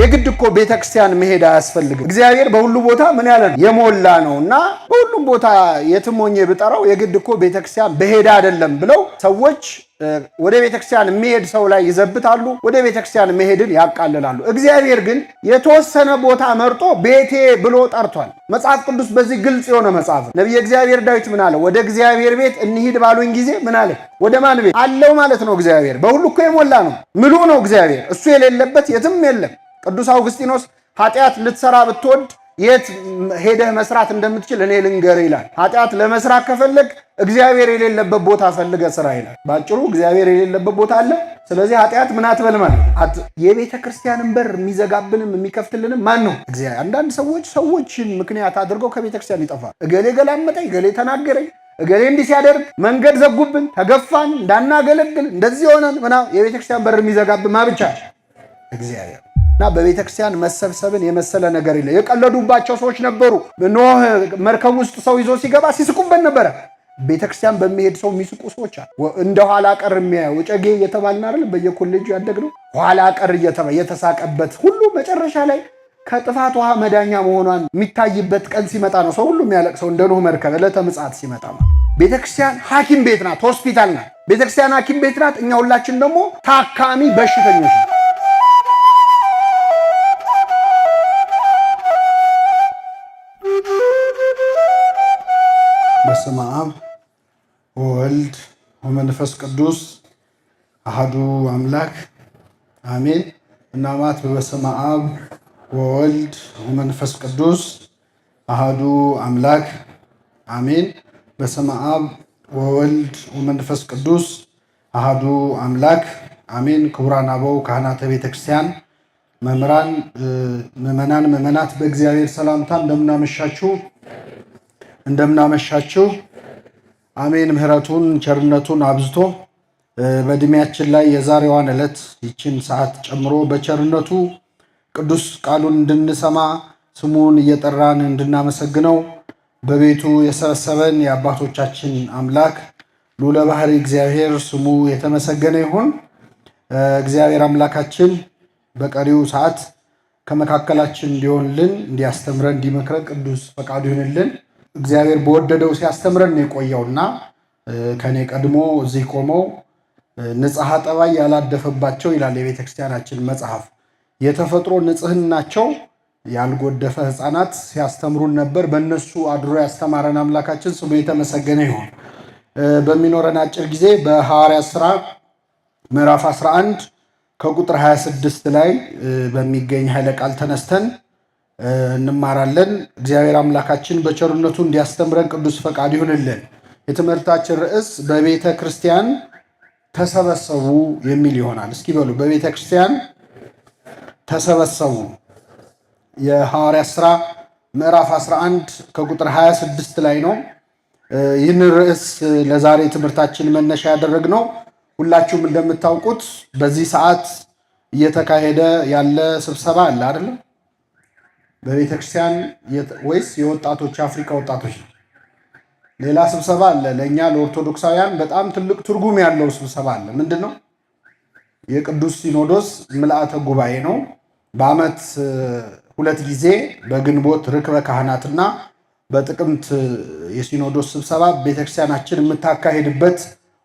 የግድ እኮ ቤተክርስቲያን መሄድ አያስፈልግም። እግዚአብሔር በሁሉ ቦታ ምን ያለ ነው? የሞላ ነውና በሁሉም ቦታ የትም ሆኜ ብጠራው የግድ እኮ ቤተክርስቲያን በሄዳ አይደለም ብለው ሰዎች ወደ ቤተክርስቲያን የሚሄድ ሰው ላይ ይዘብታሉ፣ ወደ ቤተክርስቲያን መሄድን ያቃልላሉ። እግዚአብሔር ግን የተወሰነ ቦታ መርጦ ቤቴ ብሎ ጠርቷል። መጽሐፍ ቅዱስ በዚህ ግልጽ የሆነ መጽሐፍ ነው። ነቢየ እግዚአብሔር ዳዊት ምን አለ? ወደ እግዚአብሔር ቤት እንሂድ ባሉኝ ጊዜ ምን አለ? ወደ ማን ቤት አለው ማለት ነው። እግዚአብሔር በሁሉ እኮ የሞላ ነው፣ ምሉ ነው እግዚአብሔር። እሱ የሌለበት የትም የለም። ቅዱስ አውግስጢኖስ ኃጢአት ልትሰራ ብትወድ የት ሄደህ መስራት እንደምትችል እኔ ልንገር ይላል። ኃጢአት ለመስራት ከፈለግ እግዚአብሔር የሌለበት ቦታ ፈልገ ስራ ይላል። ባጭሩ እግዚአብሔር የሌለበት ቦታ አለ። ስለዚህ ኃጢአት ምን አትበል ማለት የቤተ ክርስቲያንን በር የሚዘጋብንም የሚከፍትልንም ማን ነው? እግዚአብሔር። አንዳንድ ሰዎችን ምክንያት አድርገው ከቤተ ክርስቲያን ይጠፋል። እገሌ ገላመጠኝ፣ እገሌ ተናገረኝ፣ እገሌ እንዲህ ሲያደርግ መንገድ ዘጉብን፣ ተገፋን፣ እንዳናገለግል እንደዚህ ሆነን ምናምን። የቤተ ክርስቲያን በር የሚዘጋብን ማ ብቻ? እግዚአብሔር። እና በቤተክርስቲያን መሰብሰብን የመሰለ ነገር የለ። የቀለዱባቸው ሰዎች ነበሩ። ኖህ መርከብ ውስጥ ሰው ይዞ ሲገባ ሲስቁበት ነበረ። ቤተክርስቲያን በሚሄድ ሰው የሚስቁ ሰዎች አሉ። እንደ ኋላ ቀር የሚያየው ጨጌ እየተባልን አይደል በየኮሌጁ ያደግነው። ኋላ ቀር የተሳቀበት ሁሉ መጨረሻ ላይ ከጥፋት ውሃ መዳኛ መሆኗን የሚታይበት ቀን ሲመጣ ነው ሰው ሁሉ የሚያለቅሰው። እንደ ኖህ መርከብ ዕለተ ምጽአት ሲመጣ ነው። ቤተክርስቲያን ሐኪም ቤት ናት፣ ሆስፒታል ናት። ቤተክርስቲያን ሐኪም ቤት ናት። እኛ ሁላችን ደግሞ ታካሚ በሽተኞች ነው። በስመ አብ ወወልድ ወመንፈስ ቅዱስ አሐዱ አምላክ አሜን። እናማት በስመ አብ ወወልድ ወመንፈስ ቅዱስ አሐዱ አምላክ አሜን። በስመ አብ ወወልድ ወመንፈስ ቅዱስ አሐዱ አምላክ አሜን። ክቡራን አበው ካህናተ ቤተክርስቲያን፣ መምህራን፣ ምዕመናን፣ ምዕመናት በእግዚአብሔር ሰላምታ እንደምናመሻችሁ አሜን። ምሕረቱን ቸርነቱን አብዝቶ በዕድሜያችን ላይ የዛሬዋን ዕለት ይችን ሰዓት ጨምሮ በቸርነቱ ቅዱስ ቃሉን እንድንሰማ ስሙን እየጠራን እንድናመሰግነው በቤቱ የሰበሰበን የአባቶቻችን አምላክ ልዑለ ባሕርይ እግዚአብሔር ስሙ የተመሰገነ ይሁን። እግዚአብሔር አምላካችን በቀሪው ሰዓት ከመካከላችን እንዲሆንልን፣ እንዲያስተምረን፣ እንዲመክረን ቅዱስ ፈቃዱ ይሁንልን። እግዚአብሔር በወደደው ሲያስተምረን የቆየውና ከኔ ቀድሞ እዚህ ቆመው ንጽሐ ጠባይ ያላደፈባቸው ይላል የቤተክርስቲያናችን መጽሐፍ። የተፈጥሮ ንጽህናቸው ያልጎደፈ ሕፃናት ሲያስተምሩን ነበር። በእነሱ አድሮ ያስተማረን አምላካችን ስሙ የተመሰገነ ይሁን። በሚኖረን አጭር ጊዜ በሐዋርያት ሥራ ምዕራፍ 11 ከቁጥር 26 ላይ በሚገኝ ኃይለ ቃል ተነስተን እንማራለን። እግዚአብሔር አምላካችን በቸርነቱ እንዲያስተምረን ቅዱስ ፈቃድ ይሁንልን። የትምህርታችን ርዕስ በቤተ ክርስቲያን ተሰበሰቡ የሚል ይሆናል። እስኪ በሉ በቤተ ክርስቲያን ተሰበሰቡ። የሐዋርያት ሥራ ምዕራፍ 11 ከቁጥር 26 ላይ ነው። ይህንን ርዕስ ለዛሬ ትምህርታችን መነሻ ያደረግነው ሁላችሁም እንደምታውቁት በዚህ ሰዓት እየተካሄደ ያለ ስብሰባ አለ አይደለም? በቤተ ክርስቲያን ወይስ የወጣቶች የአፍሪካ ወጣቶች ነው? ሌላ ስብሰባ አለ። ለእኛ ለኦርቶዶክሳውያን በጣም ትልቅ ትርጉም ያለው ስብሰባ አለ። ምንድን ነው? የቅዱስ ሲኖዶስ ምልአተ ጉባኤ ነው። በዓመት 2 ጊዜ በግንቦት ርክበ ካህናትና በጥቅምት የሲኖዶስ ስብሰባ ቤተክርስቲያናችን የምታካሄድበት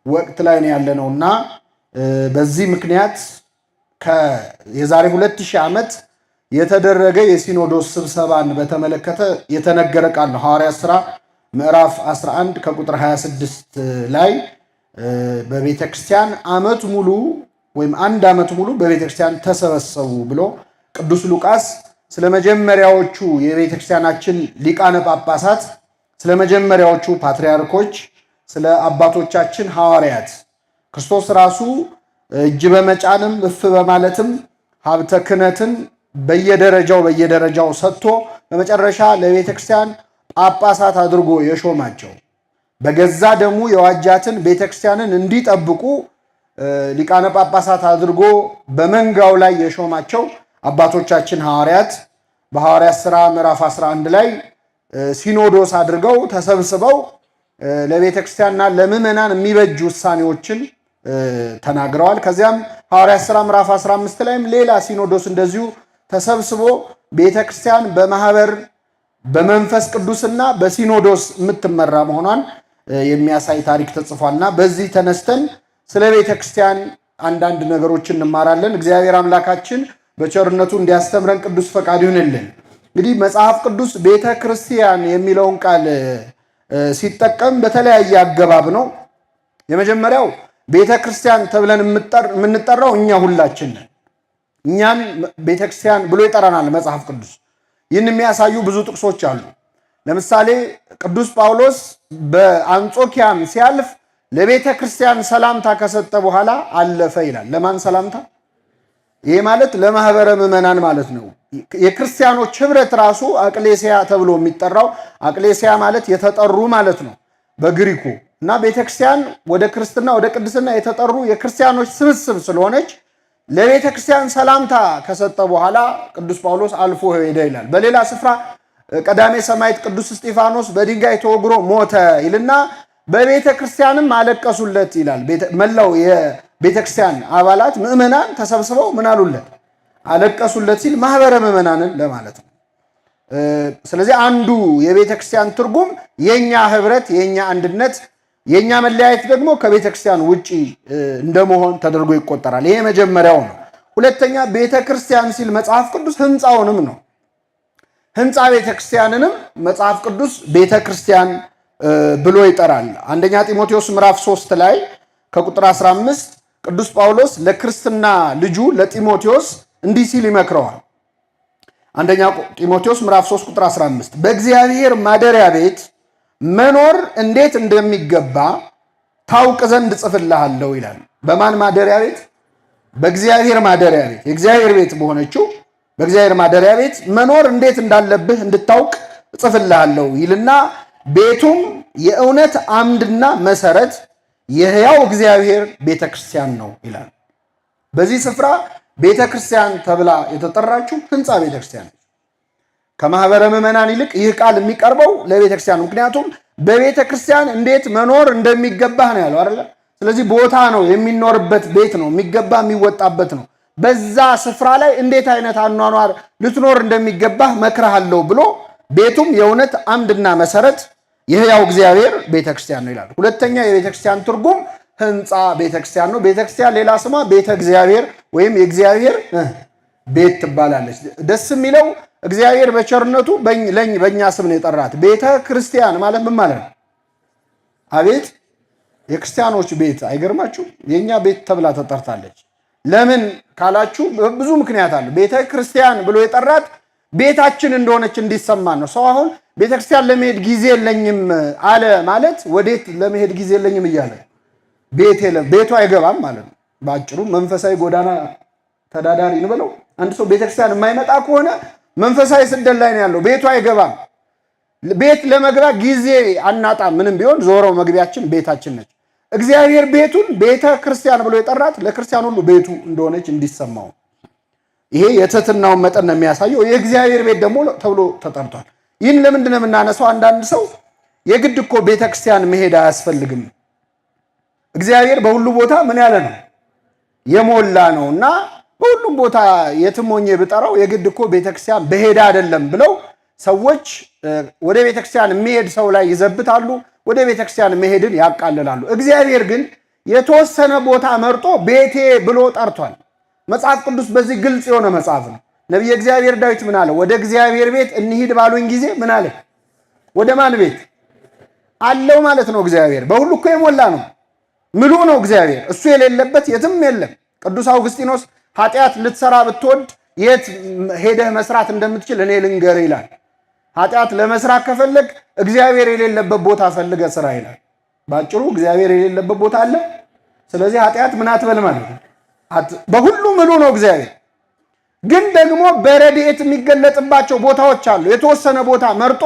ወቅት ላይ ነው ያለ ነውና በዚህ ምክንያት የዛሬ 2000 ዓመት የተደረገ የሲኖዶስ ስብሰባን በተመለከተ የተነገረ ቃል ነው። ሐዋርያት ሥራ ምዕራፍ 11 ከቁጥር 26 ላይ በቤተክርስቲያን ዓመት ሙሉ ወይም 1 ዓመት ሙሉ በቤተክርስቲያን ተሰበሰቡ ብሎ ቅዱስ ሉቃስ ስለመጀመሪያዎቹ የቤተክርስቲያናችን ሊቃነ ጳጳሳት፣ ስለመጀመሪያዎቹ ፓትርያርኮች፣ ስለ አባቶቻችን ሐዋርያት ክርስቶስ ራሱ እጅ በመጫንም እፍ በማለትም ሀብተ ክህነትን በየደረጃው ሰጥቶ በመጨረሻ ለቤተክርስቲያን ጳጳሳት አድርጎ የሾማቸው በገዛ ደሙ የዋጃትን ቤተክርስቲያንን እንዲጠብቁ ሊቃነ ጳጳሳት አድርጎ በመንጋው ላይ የሾማቸው አባቶቻችን ሐዋርያት በሐዋርያት ሥራ ምዕራፍ 11 ላይ ሲኖዶስ አድርገው ተሰብስበው ለቤተክርስቲያንና ለምዕመናን የሚበጁ ውሳኔዎችን ተናግረዋል። ከዚያም ሐዋርያት ሥራ ምዕራፍ 15 ላይም ሌላ ሲኖዶስ እንደዚሁ ተሰብስቦ ቤተክርስቲያን በማህበር በመንፈስ ቅዱስና በሲኖዶስ የምትመራ መሆኗን የሚያሳይ ታሪክ ተጽፏልና በዚህ ተነስተን ስለ ቤተክርስቲያን አንዳንድ ነገሮችን እንማራለን። እግዚአብሔር አምላካችን በቸርነቱ እንዲያስተምረን ቅዱስ ፈቃዱ ይሁንልን። እንግዲህ መጽሐፍ ቅዱስ ቤተክርስቲያን የሚለውን ቃል ሲጠቀም በተለያየ አገባብ ነው። የመጀመሪያው ቤተክርስቲያን ተብለን የምንጠራው እኛ ሁላችን ነን። እኛን ቤተክርስቲያን ብሎ ይጠራናል መጽሐፍ ቅዱስ። ይህን የሚያሳዩ ብዙ ጥቅሶች አሉ። ለምሳሌ ቅዱስ ጳውሎስ በአንጾኪያም ሲያልፍ ለቤተ ክርስቲያን ሰላምታ ከሰጠ በኋላ አለፈ ይላል። ለማን ሰላምታ? ይሄ ማለት ለማህበረ ምዕመናን ማለት ነው። የክርስቲያኖች ህብረት ራሱ አቅሌሲያ ተብሎ የሚጠራው አቅሌሲያ ማለት የተጠሩ ማለት ነው በግሪኩ እና ቤተክርስቲያን ወደ ክርስትና ወደ ቅድስና የተጠሩ የክርስቲያኖች ስብስብ ስለሆነች ለቤተ ክርስቲያን ሰላምታ ከሰጠ በኋላ ቅዱስ ጳውሎስ አልፎ ሄደ ይላል። በሌላ ስፍራ ቀዳሜ ሰማዕት ቅዱስ እስጢፋኖስ በድንጋይ ተወግሮ ሞተ ይልና በቤተ ክርስቲያንም አለቀሱለት ይላል። መላው የቤተ ክርስቲያን አባላት ምዕመናን ተሰብስበው ምን አሉለት? አለቀሱለት ሲል ማህበረ ምዕመናንን ለማለት ነው። ስለዚህ አንዱ የቤተ ክርስቲያን ትርጉም የኛ ህብረት፣ የኛ አንድነት፣ የኛ መለያየት ደግሞ ከቤተ ክርስቲያን ውጪ እንደመሆን ተደርጎ ይቆጠራል። ይሄ መጀመሪያው ነው። ሁለተኛ ቤተ ክርስቲያን ሲል መጽሐፍ ቅዱስ ህንፃውንም ነው። ህንፃ ቤተ ክርስቲያንንም መጽሐፍ ቅዱስ ቤተ ክርስቲያን ብሎ ይጠራል። አንደኛ ጢሞቴዎስ ምዕራፍ 3 ላይ ከቁጥር 15 ቅዱስ ጳውሎስ ለክርስትና ልጁ ለጢሞቴዎስ እንዲህ ሲል ይመክረዋል። አንደኛ ጢሞቴዎስ ምዕራፍ 3 ቁጥር 15 በእግዚአብሔር ማደሪያ ቤት መኖር እንዴት እንደሚገባ ታውቅ ዘንድ ጽፍልሃለሁ ይላል። በማን ማደሪያ ቤት? በእግዚአብሔር ማደሪያ ቤት። የእግዚአብሔር ቤት በሆነችው በእግዚአብሔር ማደሪያ ቤት መኖር እንዴት እንዳለብህ እንድታውቅ ጽፍልሃለሁ ይልና ቤቱም የእውነት አምድና መሰረት የሕያው እግዚአብሔር ቤተክርስቲያን ነው ይላል። በዚህ ስፍራ ቤተክርስቲያን ተብላ የተጠራችው ህንፃ ቤተክርስቲያን ከማህበረ ምዕመናን ይልቅ ይህ ቃል የሚቀርበው ለቤተክርስቲያን፣ ምክንያቱም በቤተክርስቲያን እንዴት መኖር እንደሚገባህ ነው ያለው አይደል? ስለዚህ ቦታ ነው፣ የሚኖርበት ቤት ነው፣ የሚገባ የሚወጣበት ነው። በዛ ስፍራ ላይ እንዴት አይነት አኗኗር ልትኖር እንደሚገባህ መክረሃለሁ ብሎ ቤቱም የእውነት አምድና መሰረት የሕያው እግዚአብሔር ቤተክርስቲያን ነው ይላል። ሁለተኛ የቤተክርስቲያን ትርጉም ህንፃ ቤተክርስቲያን ነው። ቤተክርስቲያን ሌላ ስሟ ቤተ እግዚአብሔር ወይም የእግዚአብሔር ቤት ትባላለች። ደስ የሚለው እግዚአብሔር በቸርነቱ በእኛ ስም ነው የጠራት። ቤተ ክርስቲያን ማለት ምን ማለት ነው? አቤት የክርስቲያኖች ቤት አይገርማችሁ? የኛ ቤት ተብላ ተጠርታለች። ለምን ካላችሁ ብዙ ምክንያት አለ። ቤተ ክርስቲያን ብሎ የጠራት ቤታችን እንደሆነች እንዲሰማን ነው። ሰው አሁን ቤተክርስቲያን ለመሄድ ጊዜ የለኝም አለ ማለት ወዴት ለመሄድ ጊዜ የለኝም እያለ ቤቱ አይገባም ማለት ነው። በአጭሩ መንፈሳዊ ጎዳና ተዳዳሪ እንበለው። አንድ ሰው ቤተክርስቲያን የማይመጣ ከሆነ መንፈሳዊ ስደት ላይ ነው ያለው። ቤቱ አይገባም። ቤት ለመግባት ጊዜ አናጣም። ምንም ቢሆን ዞረው መግቢያችን ቤታችን ነች። እግዚአብሔር ቤቱን ቤተ ክርስቲያን ብሎ የጠራት ለክርስቲያን ሁሉ ቤቱ እንደሆነች እንዲሰማው፣ ይሄ የትህትናውን መጠን ነው የሚያሳየው። የእግዚአብሔር ቤት ደግሞ ተብሎ ተጠርቷል። ይህን ለምንድን ነው የምናነሳው? አንዳንድ ሰው የግድ እኮ ቤተክርስቲያን መሄድ አያስፈልግም፣ እግዚአብሔር በሁሉ ቦታ ምን ያለ ነው? የሞላ ነው እና በሁሉም ቦታ የትም ሆኜ ብጠራው የግድ እኮ ቤተክርስቲያን በሄዳ አይደለም ብለው ሰዎች ወደ ቤተክርስቲያን የሚሄድ ሰው ላይ ይዘብታሉ፣ ወደ ቤተክርስቲያን መሄድን ያቃልላሉ። እግዚአብሔር ግን የተወሰነ ቦታ መርጦ ቤቴ ብሎ ጠርቷል። መጽሐፍ ቅዱስ በዚህ ግልጽ የሆነ መጽሐፍ ነው። ነቢየ እግዚአብሔር ዳዊት ምን አለ? ወደ እግዚአብሔር ቤት እንሂድ ባሉኝ ጊዜ ምን አለ? ወደ ማን ቤት አለው ማለት ነው። እግዚአብሔር በሁሉ እኮ የሞላ ነው፣ ምሉ ነው እግዚአብሔር። እሱ የሌለበት የትም የለም። ቅዱስ አውግስጢኖስ ኃጢአት ልትሰራ ብትወድ የት ሄደህ መስራት እንደምትችል እኔ ልንገር ይላል። ኃጢአት ለመስራት ከፈለግ እግዚአብሔር የሌለበት ቦታ ፈልገ ስራ ይላል። ባጭሩ እግዚአብሔር የሌለበት ቦታ አለ። ስለዚህ ኃጢአት ምን አትበል ማለት ነው። በሁሉ ምሉ ነው እግዚአብሔር። ግን ደግሞ በረድኤት የሚገለጥባቸው ቦታዎች አሉ። የተወሰነ ቦታ መርጦ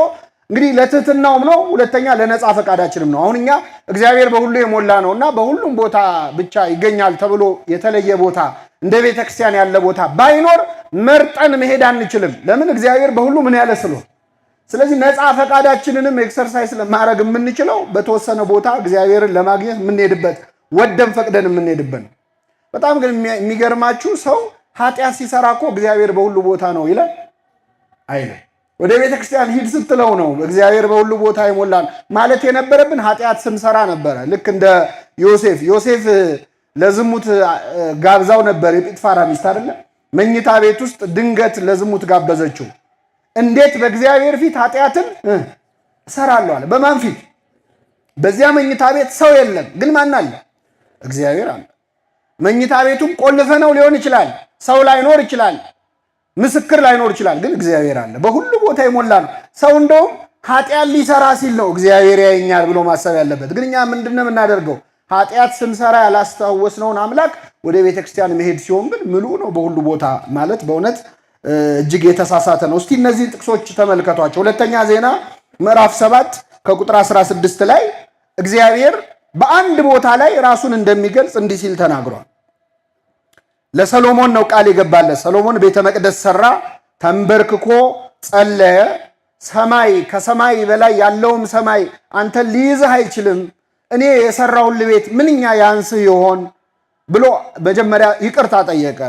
እንግዲህ ለትህትናውም ነው፣ ሁለተኛ ለነፃ ፈቃዳችንም ነው። አሁን እኛ እግዚአብሔር በሁሉ የሞላ ነውና በሁሉም ቦታ ብቻ ይገኛል ተብሎ የተለየ ቦታ እንደ ቤተክርስቲያን ያለ ቦታ ባይኖር መርጠን መሄድ አንችልም። ለምን? እግዚአብሔር በሁሉ ምን ያለ ስለሆነ። ስለዚህ ነፃ ፈቃዳችንንም ኤክሰርሳይዝ ለማድረግ የምንችለው በተወሰነ ቦታ እግዚአብሔርን ለማግኘት የምንሄድበት ወደም ፈቅደን የምንሄድበት ነው። በጣም ግን የሚገርማችሁ ሰው ኃጢአት ሲሰራ እኮ እግዚአብሔር በሁሉ ቦታ ነው ይላል አይደል? ወደ ቤተ ክርስቲያን ሂድ ስትለው ነው እግዚአብሔር በሁሉ ቦታ ይሞላል ማለት የነበረብን ኃጢአት ስንሰራ ነበረ። ልክ እንደ ዮሴፍ ለዝሙት ጋብዛው ነበር የጲጥፋራ ሚስት አይደለ? መኝታ ቤት ውስጥ ድንገት ለዝሙት ጋበዘችው። እንዴት በእግዚአብሔር ፊት ኃጢአትን እሰራለሁ አለ። በማን ፊት? በዚያ መኝታ ቤት ሰው የለም፣ ግን ማን አለ? እግዚአብሔር አለ። መኝታ ቤቱም ቆልፈ ነው ሊሆን ይችላል፣ ሰው ላይኖር ይችላል፣ ምስክር ላይኖር ይችላል፣ ግን እግዚአብሔር አለ። በሁሉ ቦታ ይሞላ ነው። ሰው እንደውም ኃጢአት ሊሰራ ሲል ነው እግዚአብሔር ያየኛል ብሎ ማሰብ ያለበት። ግን እኛ ምንድነው የምናደርገው? ኃጢአት ስንሰራ ያላስታወስነውን አምላክ ወደ ቤተክርስቲያን መሄድ ሲሆን ግን ምሉ ነው በሁሉ ቦታ ማለት በእውነት እጅግ የተሳሳተ ነው። እስቲ እነዚህ ጥቅሶች ተመልከቷቸው። ሁለተኛ ዜና ምዕራፍ 7 ከቁጥር 16 ላይ እግዚአብሔር በአንድ ቦታ ላይ ራሱን እንደሚገልጽ እንዲህ ሲል ተናግሯል። ለሰሎሞን ነው ቃል የገባለት። ሰሎሞን ቤተ መቅደስ ሰራ፣ ተንበርክኮ ጸለየ። ሰማይ ከሰማይ በላይ ያለውም ሰማይ አንተን ሊይዝህ አይችልም፣ እኔ የሰራሁልህ ቤት ምንኛ ያንስህ ይሆን ብሎ መጀመሪያ ይቅርታ ጠየቀ።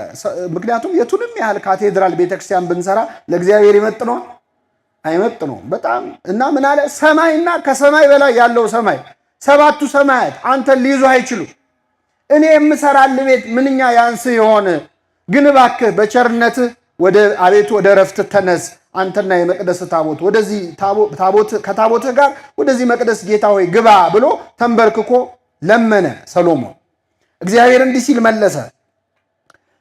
ምክንያቱም የቱንም ያህል ካቴድራል ቤተክርስቲያን ብንሰራ ለእግዚአብሔር ይመጥነዋል? አይመጥነውም በጣም እና ምን አለ? ሰማይና ከሰማይ በላይ ያለው ሰማይ ሰባቱ ሰማያት አንተን ሊይዙህ አይችሉም፣ እኔ የምሰራልህ ቤት ምንኛ ያንስህ ይሆን? ግን እባክህ በቸርነትህ አቤቱ ወደ ረፍት ተነስ፣ አንተና የመቅደስ ታቦት ወደዚህ ከታቦትህ ጋር ወደዚህ መቅደስ ጌታ ሆይ ግባ ብሎ ተንበርክኮ ለመነ ሰሎሞን። እግዚአብሔር እንዲህ ሲል መለሰ፣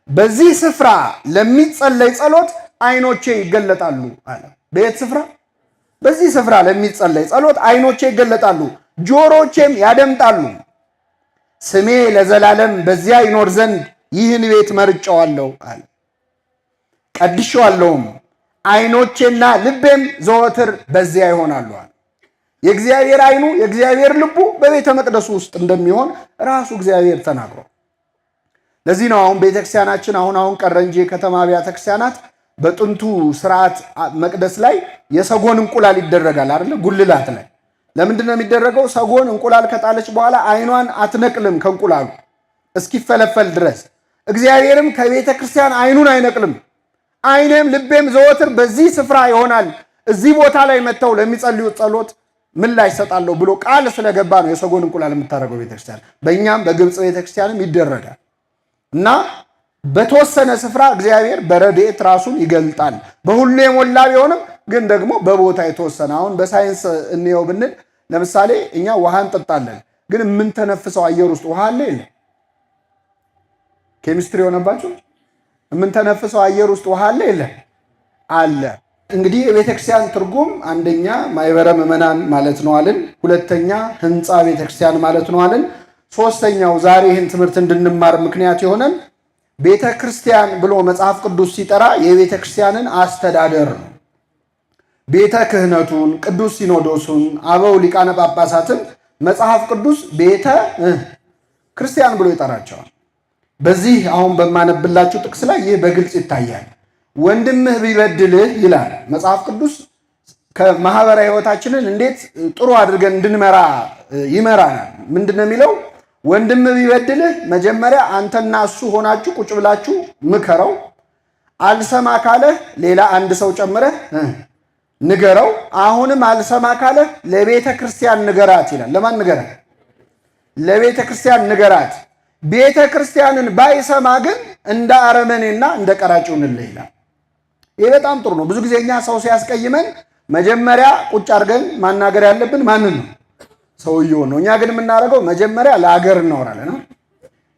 በዚህ ስፍራ ለሚጸለይ ጸሎት ዓይኖቼ ይገለጣሉ አለ። በየት ስፍራ? በዚህ ስፍራ ለሚጸለይ ጸሎት ዓይኖቼ ይገለጣሉ፣ ጆሮቼም ያደምጣሉ። ስሜ ለዘላለም በዚያ ይኖር ዘንድ ይህን ቤት መርጨዋለሁ አለ። ቀድሼዋለሁም፣ ዓይኖቼና ልቤም ዘወትር በዚያ ይሆናሉ አለ። የእግዚአብሔር ዓይኑ የእግዚአብሔር ልቡ በቤተ መቅደሱ ውስጥ እንደሚሆን ራሱ እግዚአብሔር ተናግሯል። ለዚህ ነው አሁን ቤተክርስቲያናችን አሁን ቀረ እንጂ የከተማ አብያተ ክርስቲያናት በጥንቱ ስርዓት መቅደስ ላይ የሰጎን እንቁላል ይደረጋል አይደል? ጉልላት ላይ ለምንድን ነው የሚደረገው? ሰጎን እንቁላል ከጣለች በኋላ ዓይኗን አትነቅልም ከእንቁላሉ እስኪፈለፈል ድረስ። እግዚአብሔርም ከቤተ ክርስቲያን ዓይኑን አይነቅልም። ዓይኔም ልቤም ዘወትር በዚህ ስፍራ ይሆናል፣ እዚህ ቦታ ላይ መጥተው ለሚጸልዩት ጸሎት ምላሽ ሰጣለሁ ብሎ ቃል ስለገባ ነው የሰጎን እንቁላል የምታደርገው ቤተክርስቲያን። በእኛም በግብፅ ቤተክርስቲያንም ይደረጋል እና በተወሰነ ስፍራ እግዚአብሔር በረድኤት ራሱን ይገልጣል። በሁሉ የሞላ ቢሆንም ግን ደግሞ በቦታ የተወሰነ። አሁን በሳይንስ እንየው ብንል ለምሳሌ እኛ ውሃ እንጠጣለን፣ ግን የምንተነፍሰው አየር ውስጥ ውሃ አለ የለ? ኬሚስትሪ የሆነባቸው የምንተነፍሰው አየር ውስጥ ውሃ አለ የለ? አለ። እንግዲህ የቤተክርስቲያን ትርጉም አንደኛ ማይበረ ምዕመናን ማለት ነው አልን። ሁለተኛ ህንፃ ቤተክርስቲያን ማለት ነው አልን። ሶስተኛው ዛሬ ይህን ትምህርት እንድንማር ምክንያት የሆነን ቤተክርስቲያን ብሎ መጽሐፍ ቅዱስ ሲጠራ የቤተክርስቲያንን አስተዳደር ነው። ቤተ ክህነቱን፣ ቅዱስ ሲኖዶሱን፣ አበው ሊቃነ ጳጳሳትን መጽሐፍ ቅዱስ ቤተ ክርስቲያን ብሎ ይጠራቸዋል። በዚህ አሁን በማነብላችሁ ጥቅስ ላይ ይህ በግልጽ ይታያል። ወንድምህ ቢበድልህ ይላል መጽሐፍ ቅዱስ። ከማህበራዊ ህይወታችንን እንዴት ጥሩ አድርገን እንድንመራ ይመራናል። ምንድነው የሚለው? ወንድምህ ቢበድልህ መጀመሪያ አንተና እሱ ሆናችሁ ቁጭ ብላችሁ ምከረው። አልሰማ ካለህ ሌላ አንድ ሰው ጨምረህ ንገረው። አሁንም አልሰማ ካለህ ለቤተ ክርስቲያን ንገራት ይላል። ለማን ንገራት? ለቤተ ክርስቲያን ንገራት። ቤተ ክርስቲያንን ባይሰማ ግን እንደ አረመኔና እንደ ቀራጭ ይሁንልህ ይላል። ይህ በጣም ጥሩ ነው። ብዙ ጊዜ እኛ ሰው ሲያስቀይመን መጀመሪያ ቁጭ አድርገን ማናገር ያለብን ማንን ነው? ሰውየውን ነው። እኛ ግን የምናደርገው መጀመሪያ ለአገር እናወራለን።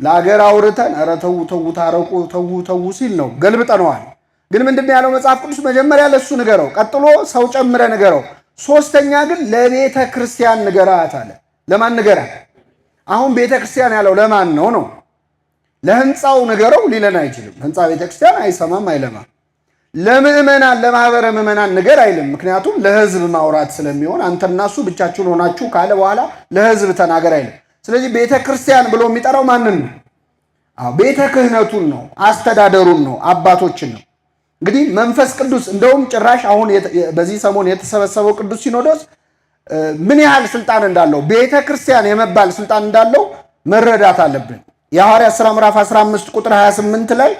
ለአገር አውርተን ኧረ ተው ተው ታረቁ ተው ተው ሲል ነው ገልብጠነዋል። ግን ምንድን ነው ያለው መጽሐፍ ቅዱስ? መጀመሪያ ለሱ ንገረው፣ ቀጥሎ ሰው ጨምረ ንገረው፣ ሶስተኛ ግን ለቤተ ክርስቲያን ንገራት አለ። ለማን ንገራት? አሁን ቤተ ክርስቲያን ያለው ለማን ነው ነው? ለህንፃው ንገረው ሊለን አይችልም። ህንፃ ቤተ ክርስቲያን አይሰማም አይለማም። ለምእመናን ለማህበረ ምእመናን ንገር አይልም። ምክንያቱም ለህዝብ ማውራት ስለሚሆን አንተና እሱ ብቻችሁን ሆናችሁ ካለ በኋላ ለህዝብ ተናገር አይልም። ስለዚህ ቤተ ክርስቲያን ብሎ የሚጠራው ማንን ነው? ቤተ ክህነቱን ነው፣ አስተዳደሩን ነው፣ አባቶችን ነው። እንግዲህ መንፈስ ቅዱስ እንደውም ጭራሽ አሁን በዚህ ሰሞን የተሰበሰበው ቅዱስ ሲኖዶስ ምን ያህል ስልጣን እንዳለው ቤተ ክርስቲያን የመባል ስልጣን እንዳለው መረዳት አለብን። የሐዋርያት ሥራ ምዕራፍ 15 ቁጥር 28 ላይ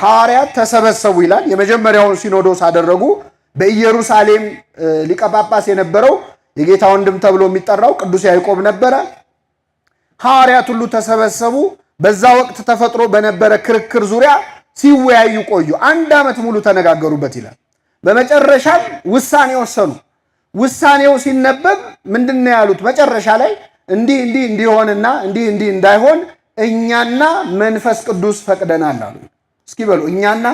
ሐዋርያት ተሰበሰቡ ይላል። የመጀመሪያውን ሲኖዶስ አደረጉ። በኢየሩሳሌም ሊቀ ጳጳስ የነበረው የጌታ ወንድም ተብሎ የሚጠራው ቅዱስ ያዕቆብ ነበረ። ሐዋርያት ሁሉ ተሰበሰቡ። በዛ ወቅት ተፈጥሮ በነበረ ክርክር ዙሪያ ሲወያዩ ቆዩ። 1 ዓመት ሙሉ ተነጋገሩበት ይላል። በመጨረሻም ውሳኔ ወሰኑ። ውሳኔው ሲነበብ ምንድነው ያሉት? መጨረሻ ላይ እንዲህ እንዲሆንና እንዲህ እንዳይሆን እኛና መንፈስ ቅዱስ ፈቅደናል አሉ። እስኪ በሉ እኛና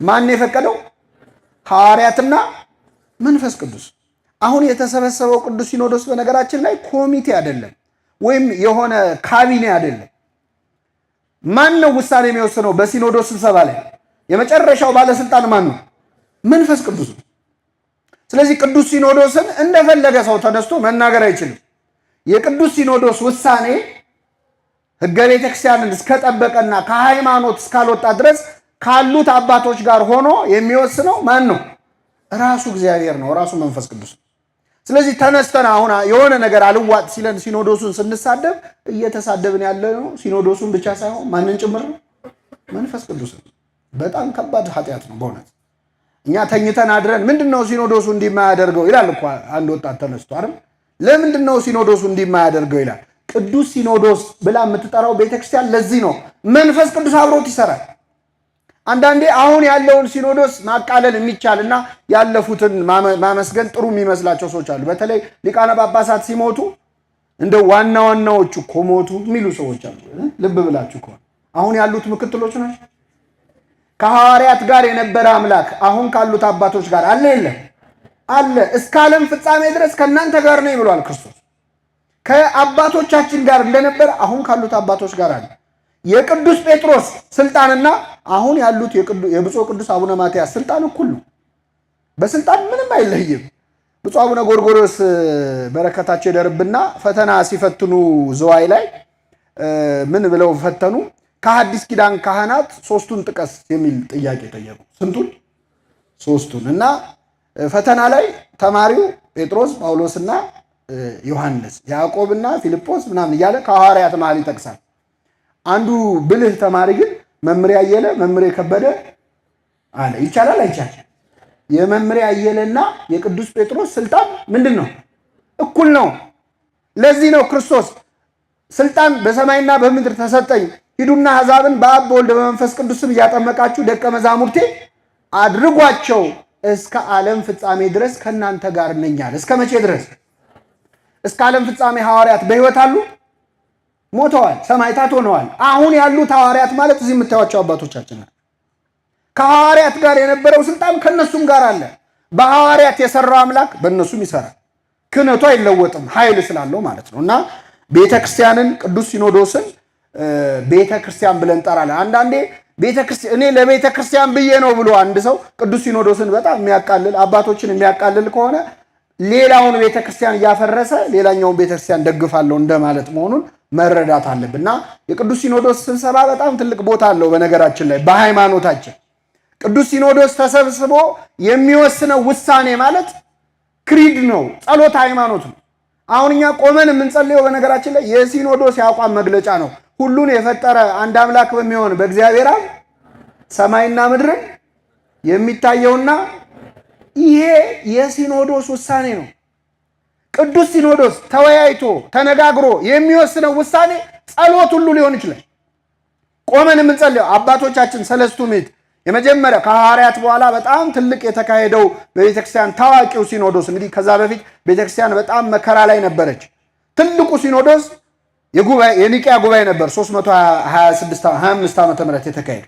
ማን የፈቀደው? ሐዋርያትና መንፈስ ቅዱስ። አሁን የተሰበሰበው ቅዱስ ሲኖዶስ በነገራችን ላይ ኮሚቴ አይደለም፣ ወይም የሆነ ካቢኔ አይደለም። ማን ነው ውሳኔ የሚወስነው? በሲኖዶስ ስብሰባ ላይ የመጨረሻው ባለስልጣን ማን ነው? መንፈስ ቅዱስ ነው። ስለዚህ ቅዱስ ሲኖዶስን እንደፈለገ ሰው ተነስቶ መናገር አይችልም። የቅዱስ ሲኖዶስ ውሳኔ ሕገ ቤተክርስቲያንን እስከጠበቀና ከሃይማኖት እስካልወጣ ድረስ ካሉት አባቶች ጋር ሆኖ የሚወስነው ማን ነው? ራሱ እግዚአብሔር ነው፣ ራሱ መንፈስ ቅዱስ ነው። ስለዚህ ተነስተን አሁን የሆነ ነገር አልዋጥ ሲለን ሲኖዶሱን ስንሳደብ እየተሳደብን ያለ ነው ሲኖዶሱን ብቻ ሳይሆን ማንን ጭምር ነው? መንፈስ ቅዱስ ነው። በጣም ከባድ ኃጢአት ነው በእውነት። እኛ ተኝተን አድረን ምንድነው ሲኖዶሱ እንዲማያደርገው ይላል እኮ አንድ ወጣት ተነስቶ አይደል? ለምንድነው ሲኖዶሱ እንዲማያደርገው ይላል። ቅዱስ ሲኖዶስ ብላ የምትጠራው ቤተክርስቲያን ለዚህ ነው። መንፈስ ቅዱስ አብሮት ይሰራል። አንዳንዴ አሁን ያለውን ሲኖዶስ ማቃለል የሚቻልና ያለፉትን ማመስገን ጥሩ የሚመስላቸው ሰዎች አሉ። በተለይ ሊቃነ ጳጳሳት ሲሞቱ እንደ ዋናዎቹ እኮ ሞቱ የሚሉ ሰዎች አሉ። ልብ ብላችሁ ከሆነ አሁን ያሉት ምክትሎች ናቸው። ከሐዋርያት ጋር የነበረ አምላክ አሁን ካሉት አባቶች ጋር አለ የለም? አለ። እስከ ዓለም ፍጻሜ ድረስ ከእናንተ ጋር ነኝ ብሏል ክርስቶስ። ከአባቶቻችን ጋር እንደነበረ አሁን ካሉት አባቶች ጋር አለ። የቅዱስ ጴጥሮስ ስልጣንና አሁን ያሉት የብፁዕ ቅዱስ አቡነ ማትያስ ስልጣን እኩል ነው። በስልጣን ምንም አይለይም። ብፁዕ አቡነ ጎርጎርዮስ በረከታቸው ይደርብና ፈተና ሲፈትኑ ዝዋይ ላይ ምን ብለው ፈተኑ? ከሐዲስ ኪዳን ካህናት 3ቱን ጥቀስ የሚል ጥያቄ ጠየቁ። ስንቱን? 3ቱን። እና ፈተና ላይ ተማሪው ጴጥሮስ፣ ጳውሎስና ዮሐንስ፣ ያዕቆብና ፊልጶስ ምናምን እያለ ከሐዋርያት መሃል ይጠቅሳል። አንዱ ብልህ ተማሪ ግን መምሬ አየለ፣ መምሬ ከበደ አለ። ይቻላል አይቻልም? የመምሬ አየለና የቅዱስ ጴጥሮስ ስልጣን ምንድን ነው? እኩል ነው። ለዚህ ነው ክርስቶስ ስልጣን በሰማይና በምድር ተሰጠኝ፣ ሂዱና አሕዛብን በአብ በወልድ በመንፈስ ቅዱስም እያጠመቃችሁ ደቀ መዛሙርቴ አድርጓቸው፣ እስከ ዓለም ፍጻሜ ድረስ ከእናንተ ጋር ነኝ አለ። እስከ መቼ ድረስ? እስከ ዓለም ፍጻሜ። ሐዋርያት በሕይወት አሉ? ሞተዋል፣ ሰማዕታት ሆነዋል። አሁን ያሉት ሐዋርያት ማለት እዚህ የምታዩቸው አባቶቻችን ናቸው። ከሐዋርያት ጋር የነበረው ስልጣን ከነሱም ጋር አለ። በሐዋርያት የሰራው አምላክ በእነሱም ይሰራል። ክህነቱ አይለወጥም፣ ኃይል ስላለው ማለት ነው። እና ቤተክርስቲያንን ቅዱስ ሲኖዶስን ቤተክርስቲያን ብለን እንጠራለን። አንዳንዴ ቤተክርስቲያን እኔ ለቤተክርስቲያን ብዬ ነው ብሎ አንድ ሰው ቅዱስ ሲኖዶስን በጣም የሚያቃልል አባቶችን የሚያቃልል ከሆነ ሌላውን ቤተክርስቲያን እያፈረሰ ሌላኛውን ቤተክርስቲያን ደግፋለሁ እንደማለት መሆኑን መረዳት አለብን። እና የቅዱስ ሲኖዶስ ስብሰባ በጣም ትልቅ ቦታ አለው። በነገራችን ላይ በሃይማኖታችን ቅዱስ ሲኖዶስ ተሰብስቦ የሚወስነው ውሳኔ ማለት ክሪድ ነው፣ ጸሎት ሃይማኖት ነው። አሁን እኛ ቆመን የምንጸልየው በነገራችን ላይ የሲኖዶስ የአቋም መግለጫ ነው። ሁሉን የፈጠረ አንድ አምላክ በሚሆን በእግዚአብሔር አብ ሰማይና ምድርን የሚታየውና ይሄ የሲኖዶስ ውሳኔ ነው። ቅዱስ ሲኖዶስ ተወያይቶ ተነጋግሮ የሚወስነው ውሳኔ ጸሎት ሁሉ ሊሆን ይችላል። ቆመን የምንጸልየው አባቶቻችን ሰለስቱ ምዕት የመጀመሪያ ከሐዋርያት በኋላ በጣም ትልቅ የተካሄደው በቤተክርስቲያን ታዋቂው ሲኖዶስ እንግዲህ ከዛ በፊት ቤተክርስቲያን በጣም መከራ ላይ ነበረች። ትልቁ ሲኖዶስ የኒቂያ ጉባኤ ነበር 325 ዓመተ ምህረት የተካሄደ።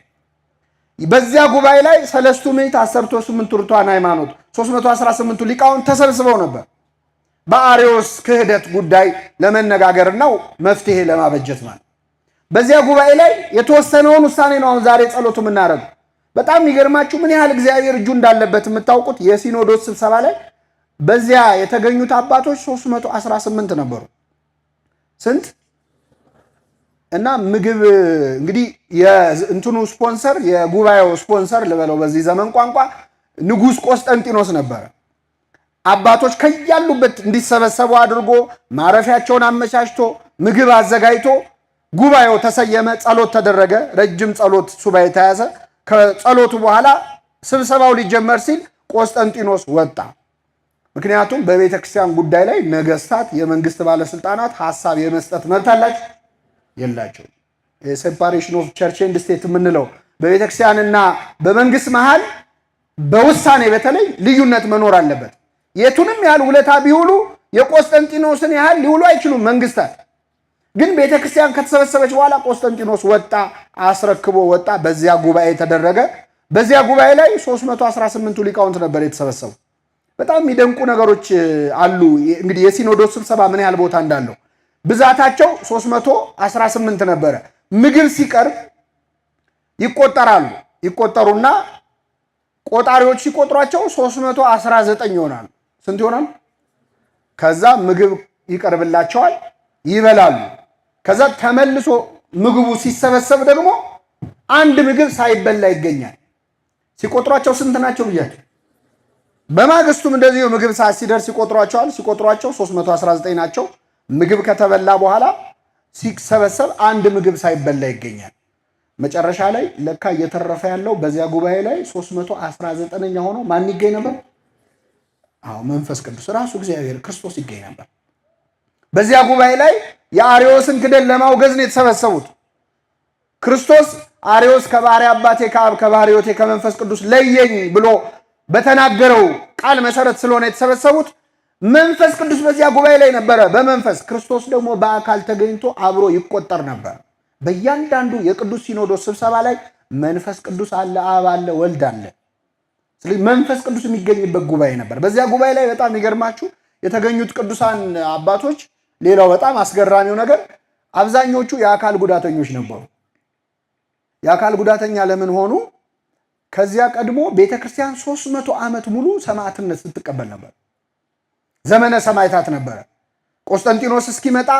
በዚያ ጉባኤ ላይ ሰለስቱ ምዕት 18 ርቱዓነ ሃይማኖት 318ቱ ሊቃውንት ተሰብስበው ነበር በአርዮስ ክህደት ጉዳይ ለመነጋገርና መፍትሄ ለማበጀት ማለት። በዚያ ጉባኤ ላይ የተወሰነውን ውሳኔ ነው አሁን ዛሬ ጸሎቱ የምናደርገው። በጣም የሚገርማችሁ ምን ያህል እግዚአብሔር እጁ እንዳለበት የምታውቁት የሲኖዶስ ስብሰባ ላይ በዚያ የተገኙት አባቶች 318 ነበሩ። ስንት? እና ምግብ እንግዲህ የእንትኑ ስፖንሰር የጉባኤው ስፖንሰር ልበለው በዚህ ዘመን ቋንቋ ንጉሥ ቆስጠንጢኖስ ነበረ። አባቶች ከያሉበት እንዲሰበሰቡ አድርጎ ማረፊያቸውን አመቻችቶ ምግብ አዘጋጅቶ ጉባኤው ተሰየመ፣ ጸሎት ተደረገ። ረጅም ጸሎት ሱባኤ ተያዘ። ከጸሎቱ በኋላ ስብሰባው ሊጀመር ሲል ቆስጠንጢኖስ ወጣ። ምክንያቱም በቤተ ክርስቲያን ጉዳይ ላይ ነገስታት፣ የመንግስት ባለስልጣናት ሐሳብ የመስጠት መብት አላቸው የላቸው። ሴፓሬሽን ኦፍ ቸርች ኤንድ ስቴት የምንለው በቤተ ክርስቲያንና በመንግስት መሃል በውሳኔ በተለይ ልዩነት መኖር አለበት። የቱንም ያህል ውለታ ቢውሉ የቆስጠንጢኖስን ያህል ሊውሉ አይችሉም መንግስታት። ግን ቤተ ክርስቲያን ከተሰበሰበች በኋላ ቆስጠንጢኖስ ወጣ፣ አስረክቦ ወጣ። በዚያ ጉባኤ ተደረገ። በዚያ ጉባኤ ላይ 318ቱ ሊቃውንት ነበር የተሰበሰቡ። በጣም የሚደንቁ ነገሮች አሉ። እንግዲህ የሲኖዶስ ስብሰባ ምን ያህል ቦታ እንዳለው ብዛታቸው 318 ነበረ። ምግብ ሲቀርብ ይቆጠሩና ቆጣሪዎች ሲቆጥሯቸው 319 ይሆናሉ። ስንት ይሆናል? ከዛ ምግብ ይቀርብላቸዋል፣ ይበላሉ። ከዛ ተመልሶ ምግቡ ሲሰበሰብ ደግሞ አንድ ምግብ ሳይበላ ይገኛል። ሲቆጥሯቸው ስንት ናቸው ብያቸው። በማግስቱም እንደዚሁ ምግብ ሰዓት ሲደርስ ሲቆጥሯቸው 319 ናቸው። ምግብ ከተበላ በኋላ ሲሰበሰብ አንድ ምግብ ሳይበላ ይገኛል። መጨረሻ ላይ ለካ እየተረፈ ያለው በዚያ ጉባኤ ላይ 319ኛ ሆኖ ማን ይገኝ ነበር? መንፈስ ቅዱስ ራሱ እግዚአብሔር ክርስቶስ ይገኝ ነበር። በዚያ ጉባኤ ላይ የአርዮስን ክደት ለማውገዝ ነው የተሰበሰቡት። ክርስቶስ አርዮስ ከባሕርይ አባቴ ከአብ ከባሕርይ ሕይወቴ ከመንፈስ ቅዱስ ለየኝ ብሎ በተናገረው ቃል መሰረት ስለሆነ የተሰበሰቡት መንፈስ ቅዱስ በዚያ ጉባኤ ላይ ነበረ። በመንፈስ ክርስቶስ ደግሞ በአካል ተገኝቶ አብሮ ይቆጠር ነበር። በእያንዳንዱ የቅዱስ ሲኖዶስ ስብሰባ ላይ መንፈስ ቅዱስ አለ፣ አብ አለ፣ ወልድ አለ። ስለዚህ መንፈስ ቅዱስ የሚገኝበት ጉባኤ ነበር። በዚያ ጉባኤ ላይ በጣም የሚገርማችሁ የተገኙት ቅዱሳን አባቶች፣ ሌላው በጣም አስገራሚው ነገር አብዛኞቹ የአካል ጉዳተኞች ነበሩ። የአካል ጉዳተኛ ለምን ሆኑ? ከዚያ ቀድሞ ቤተክርስቲያን 300 ዓመት ሙሉ ሰማዕትነት ስትቀበል ነበር። ዘመነ ሰማዕታት ነበረ። ቆስጠንጢኖስ እስኪመጣ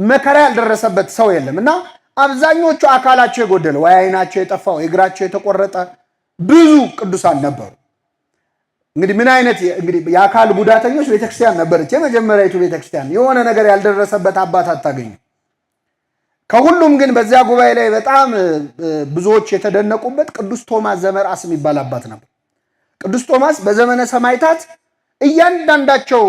መከራ ያልደረሰበት ሰው የለም እና አብዛኞቹ አካላቸው የጎደለ ወይ ዓይናቸው የጠፋው እግራቸው የተቆረጠ ብዙ ቅዱሳን ነበሩ። እንግዲህ ምን አይነት የአካል ጉዳተኞች ቤተክርስቲያን ነበረች የመጀመሪያዊቱ ቤተክርስቲያን። የሆነ ነገር ያልደረሰበት አባት አታገኙ። ከሁሉም ግን በዚያ ጉባኤ ላይ በጣም ብዙዎች የተደነቁበት ቅዱስ ቶማስ ዘመርአስ የሚባል አባት ነበር። ቅዱስ ቶማስ በዘመነ ሰማዕታት እያንዳንዳቸው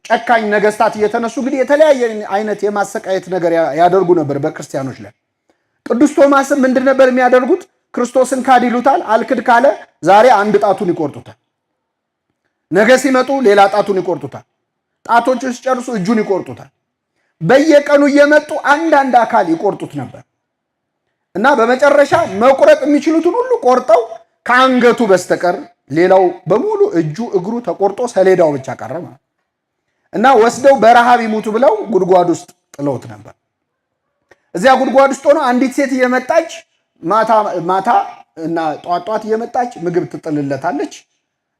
ጨካኝ ነገስታት እየተነሱ እንግዲህ የተለያየ አይነት የማሰቃየት ነገር ያደርጉ ነበር በክርስቲያኖች ላይ። ቅዱስ ቶማስም ምንድን ነበር የሚያደርጉት? ክርስቶስን ካድ ይሉታል። አልክድ ካለ ዛሬ አንድ ጣቱን ይቆርጡታል። ነገ ሲመጡ ሌላ ጣቱን ይቆርጡታል። ጣቶቹ ሲጨርሱ እጁን ይቆርጡታል። በየቀኑ እየመጡ አንዳንድ አካል ይቆርጡት ነበር እና በመጨረሻ መቁረጥ የሚችሉትን ሁሉ ቆርጠው ከአንገቱ በስተቀር ሌላው በሙሉ እጁ እግሩ ተቆርጦ ሰሌዳው ብቻ ቀረ ማለት እና ወስደው በረሃብ ይሙቱ ብለው ጉድጓድ ውስጥ ጥለውት ነበር። እዚያ ጉድጓድ ውስጥ ሆኖ አንዲት ሴት እየመጣች ማታ እና ጧት እየመጣች ምግብ ትጥልለታለች።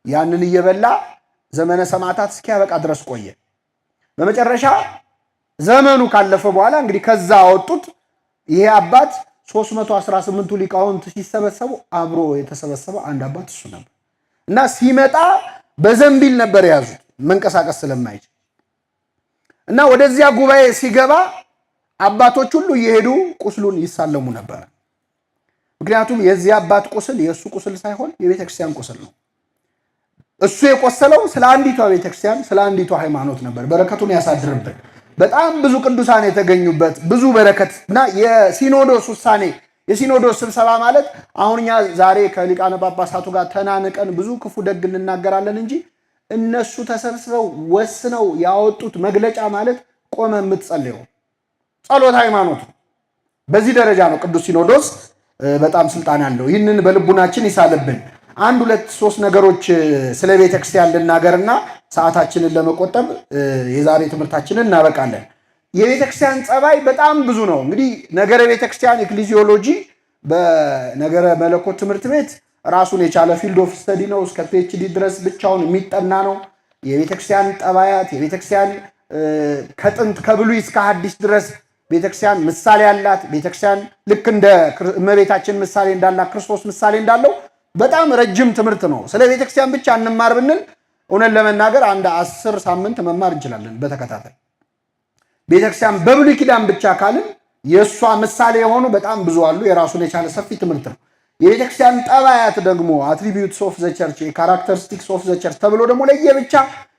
ያንን እየበላ ዘመነ ሰማዕታት እስኪያበቃ ድረስ ቆየ። በመጨረሻ ዘመኑ ካለፈ በኋላ እንግዲህ ከዛ አወጡት። ይሄ አባት 318ቱ ሊቃውንት ሲሰበሰቡ አብሮ የተሰበሰበው አንድ አባት እሱ ነበር እና ሲመጣ በዘንቢል ነበር የያዙት መንቀሳቀስ ስለማይችል እና ወደዚያ ጉባኤ ሲገባ አባቶች ሁሉ እየሄዱ ቁስሉን ይሳለሙ ነበር። ምክንያቱም የዚህ አባት ቁስል የእሱ ቁስል ሳይሆን የቤተክርስቲያን ቁስል ነው። እሱ የቆሰለው ስለ አንዲቷ ቤተክርስቲያን ስለ አንዲቷ ሃይማኖት ነበር። በረከቱን ያሳድርብን። በጣም ብዙ ቅዱሳን የተገኙበት ብዙ በረከት እና የሲኖዶስ ውሳኔ የሲኖዶስ ስብሰባ ማለት አሁን እኛ ዛሬ ከሊቃነ ጳጳሳቱ ጋር ተናንቀን ብዙ ክፉ ደግ እንናገራለን እንጂ እነሱ ተሰብስበው ወስነው ያወጡት መግለጫ ማለት ቆመ የምትጸልየው ጸሎት ሃይማኖት። በዚህ ደረጃ ነው ቅዱስ ሲኖዶስ በጣም ስልጣን ያለው። ይህንን በልቡናችን ይሳልብን። አንድ ሁለት ሶስት ነገሮች ስለ ቤተ ክርስቲያን ልናገርና ሰዓታችንን ለመቆጠብ የዛሬ ትምህርታችንን እናበቃለን። የቤተ ክርስቲያን ጸባይ በጣም ብዙ ነው። እንግዲህ ነገረ ቤተ ክርስቲያን ኤክሊዚዮሎጂ በነገረ መለኮት ትምህርት ቤት ራሱን የቻለ ፊልድ ኦፍ ስተዲ ነው። እስከ ፒኤችዲ ድረስ ብቻውን የሚጠና ነው። የቤተ ክርስቲያን ጠባያት፣ የቤተ ክርስቲያን ከጥንት ከብሉይ እስከ ሐዲስ ድረስ ቤተ ክርስቲያን ምሳሌ ያላት፣ ቤተ ክርስቲያን ልክ እንደ እመቤታችን ምሳሌ እንዳላት፣ ክርስቶስ ምሳሌ እንዳለው በጣም ረጅም ትምህርት ነው። ስለ ቤተ ክርስቲያን ብቻ እንማር ብንል እውነት ለመናገር አንድ 10 ሳምንት መማር እንችላለን በተከታታይ። ቤተ ክርስቲያን በብሉይ ኪዳን ብቻ ካልን የእሷ ምሳሌ የሆኑ በጣም ብዙ አሉ። የራሱን የቻለ ሰፊ ትምህርት ነው። የቤተክርስቲያን ጠባያት ደግሞ አትሪቢዩትስ ኦፍ ዘ ቸርች፣ ካራክተሪስቲክስ ኦፍ ዘ ቸርች ተብሎ ደግሞ ለየብቻ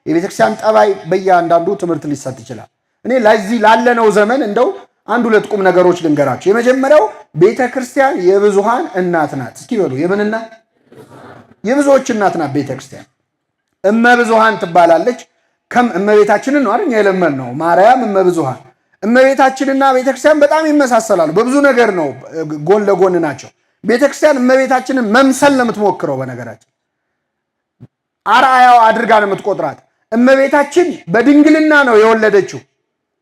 የቤተክርስቲያን ጠባይ በእያንዳንዱ ትምህርት ሊሰጥ ይችላል። እኔ ለዚህ ላለነው ዘመን እንደው አንድ ሁለት ቁም ነገሮች ልንገራቸው። የመጀመሪያው ቤተክርስቲያን የብዙሃን እናት ናት። እስኪ በሉ የምን እናት? የብዙዎች እናት ናት ቤተክርስቲያን። እመብዙሃን ትባላለች። እመቤታችንን ነው አይደል የለመንነው? ማርያም እመብዙሃን። እመቤታችንና ቤተክርስቲያን በጣም ይመሳሰላሉ። በብዙ ነገር ነው ጎን ለጎን ናቸው። ቤተክርስቲያን እመቤታችንን መምሰል ነው የምትሞክረው። በነገራችን አርአያው አድርጋ ነው የምትቆጥራት። እመቤታችን በድንግልና ነው የወለደችው።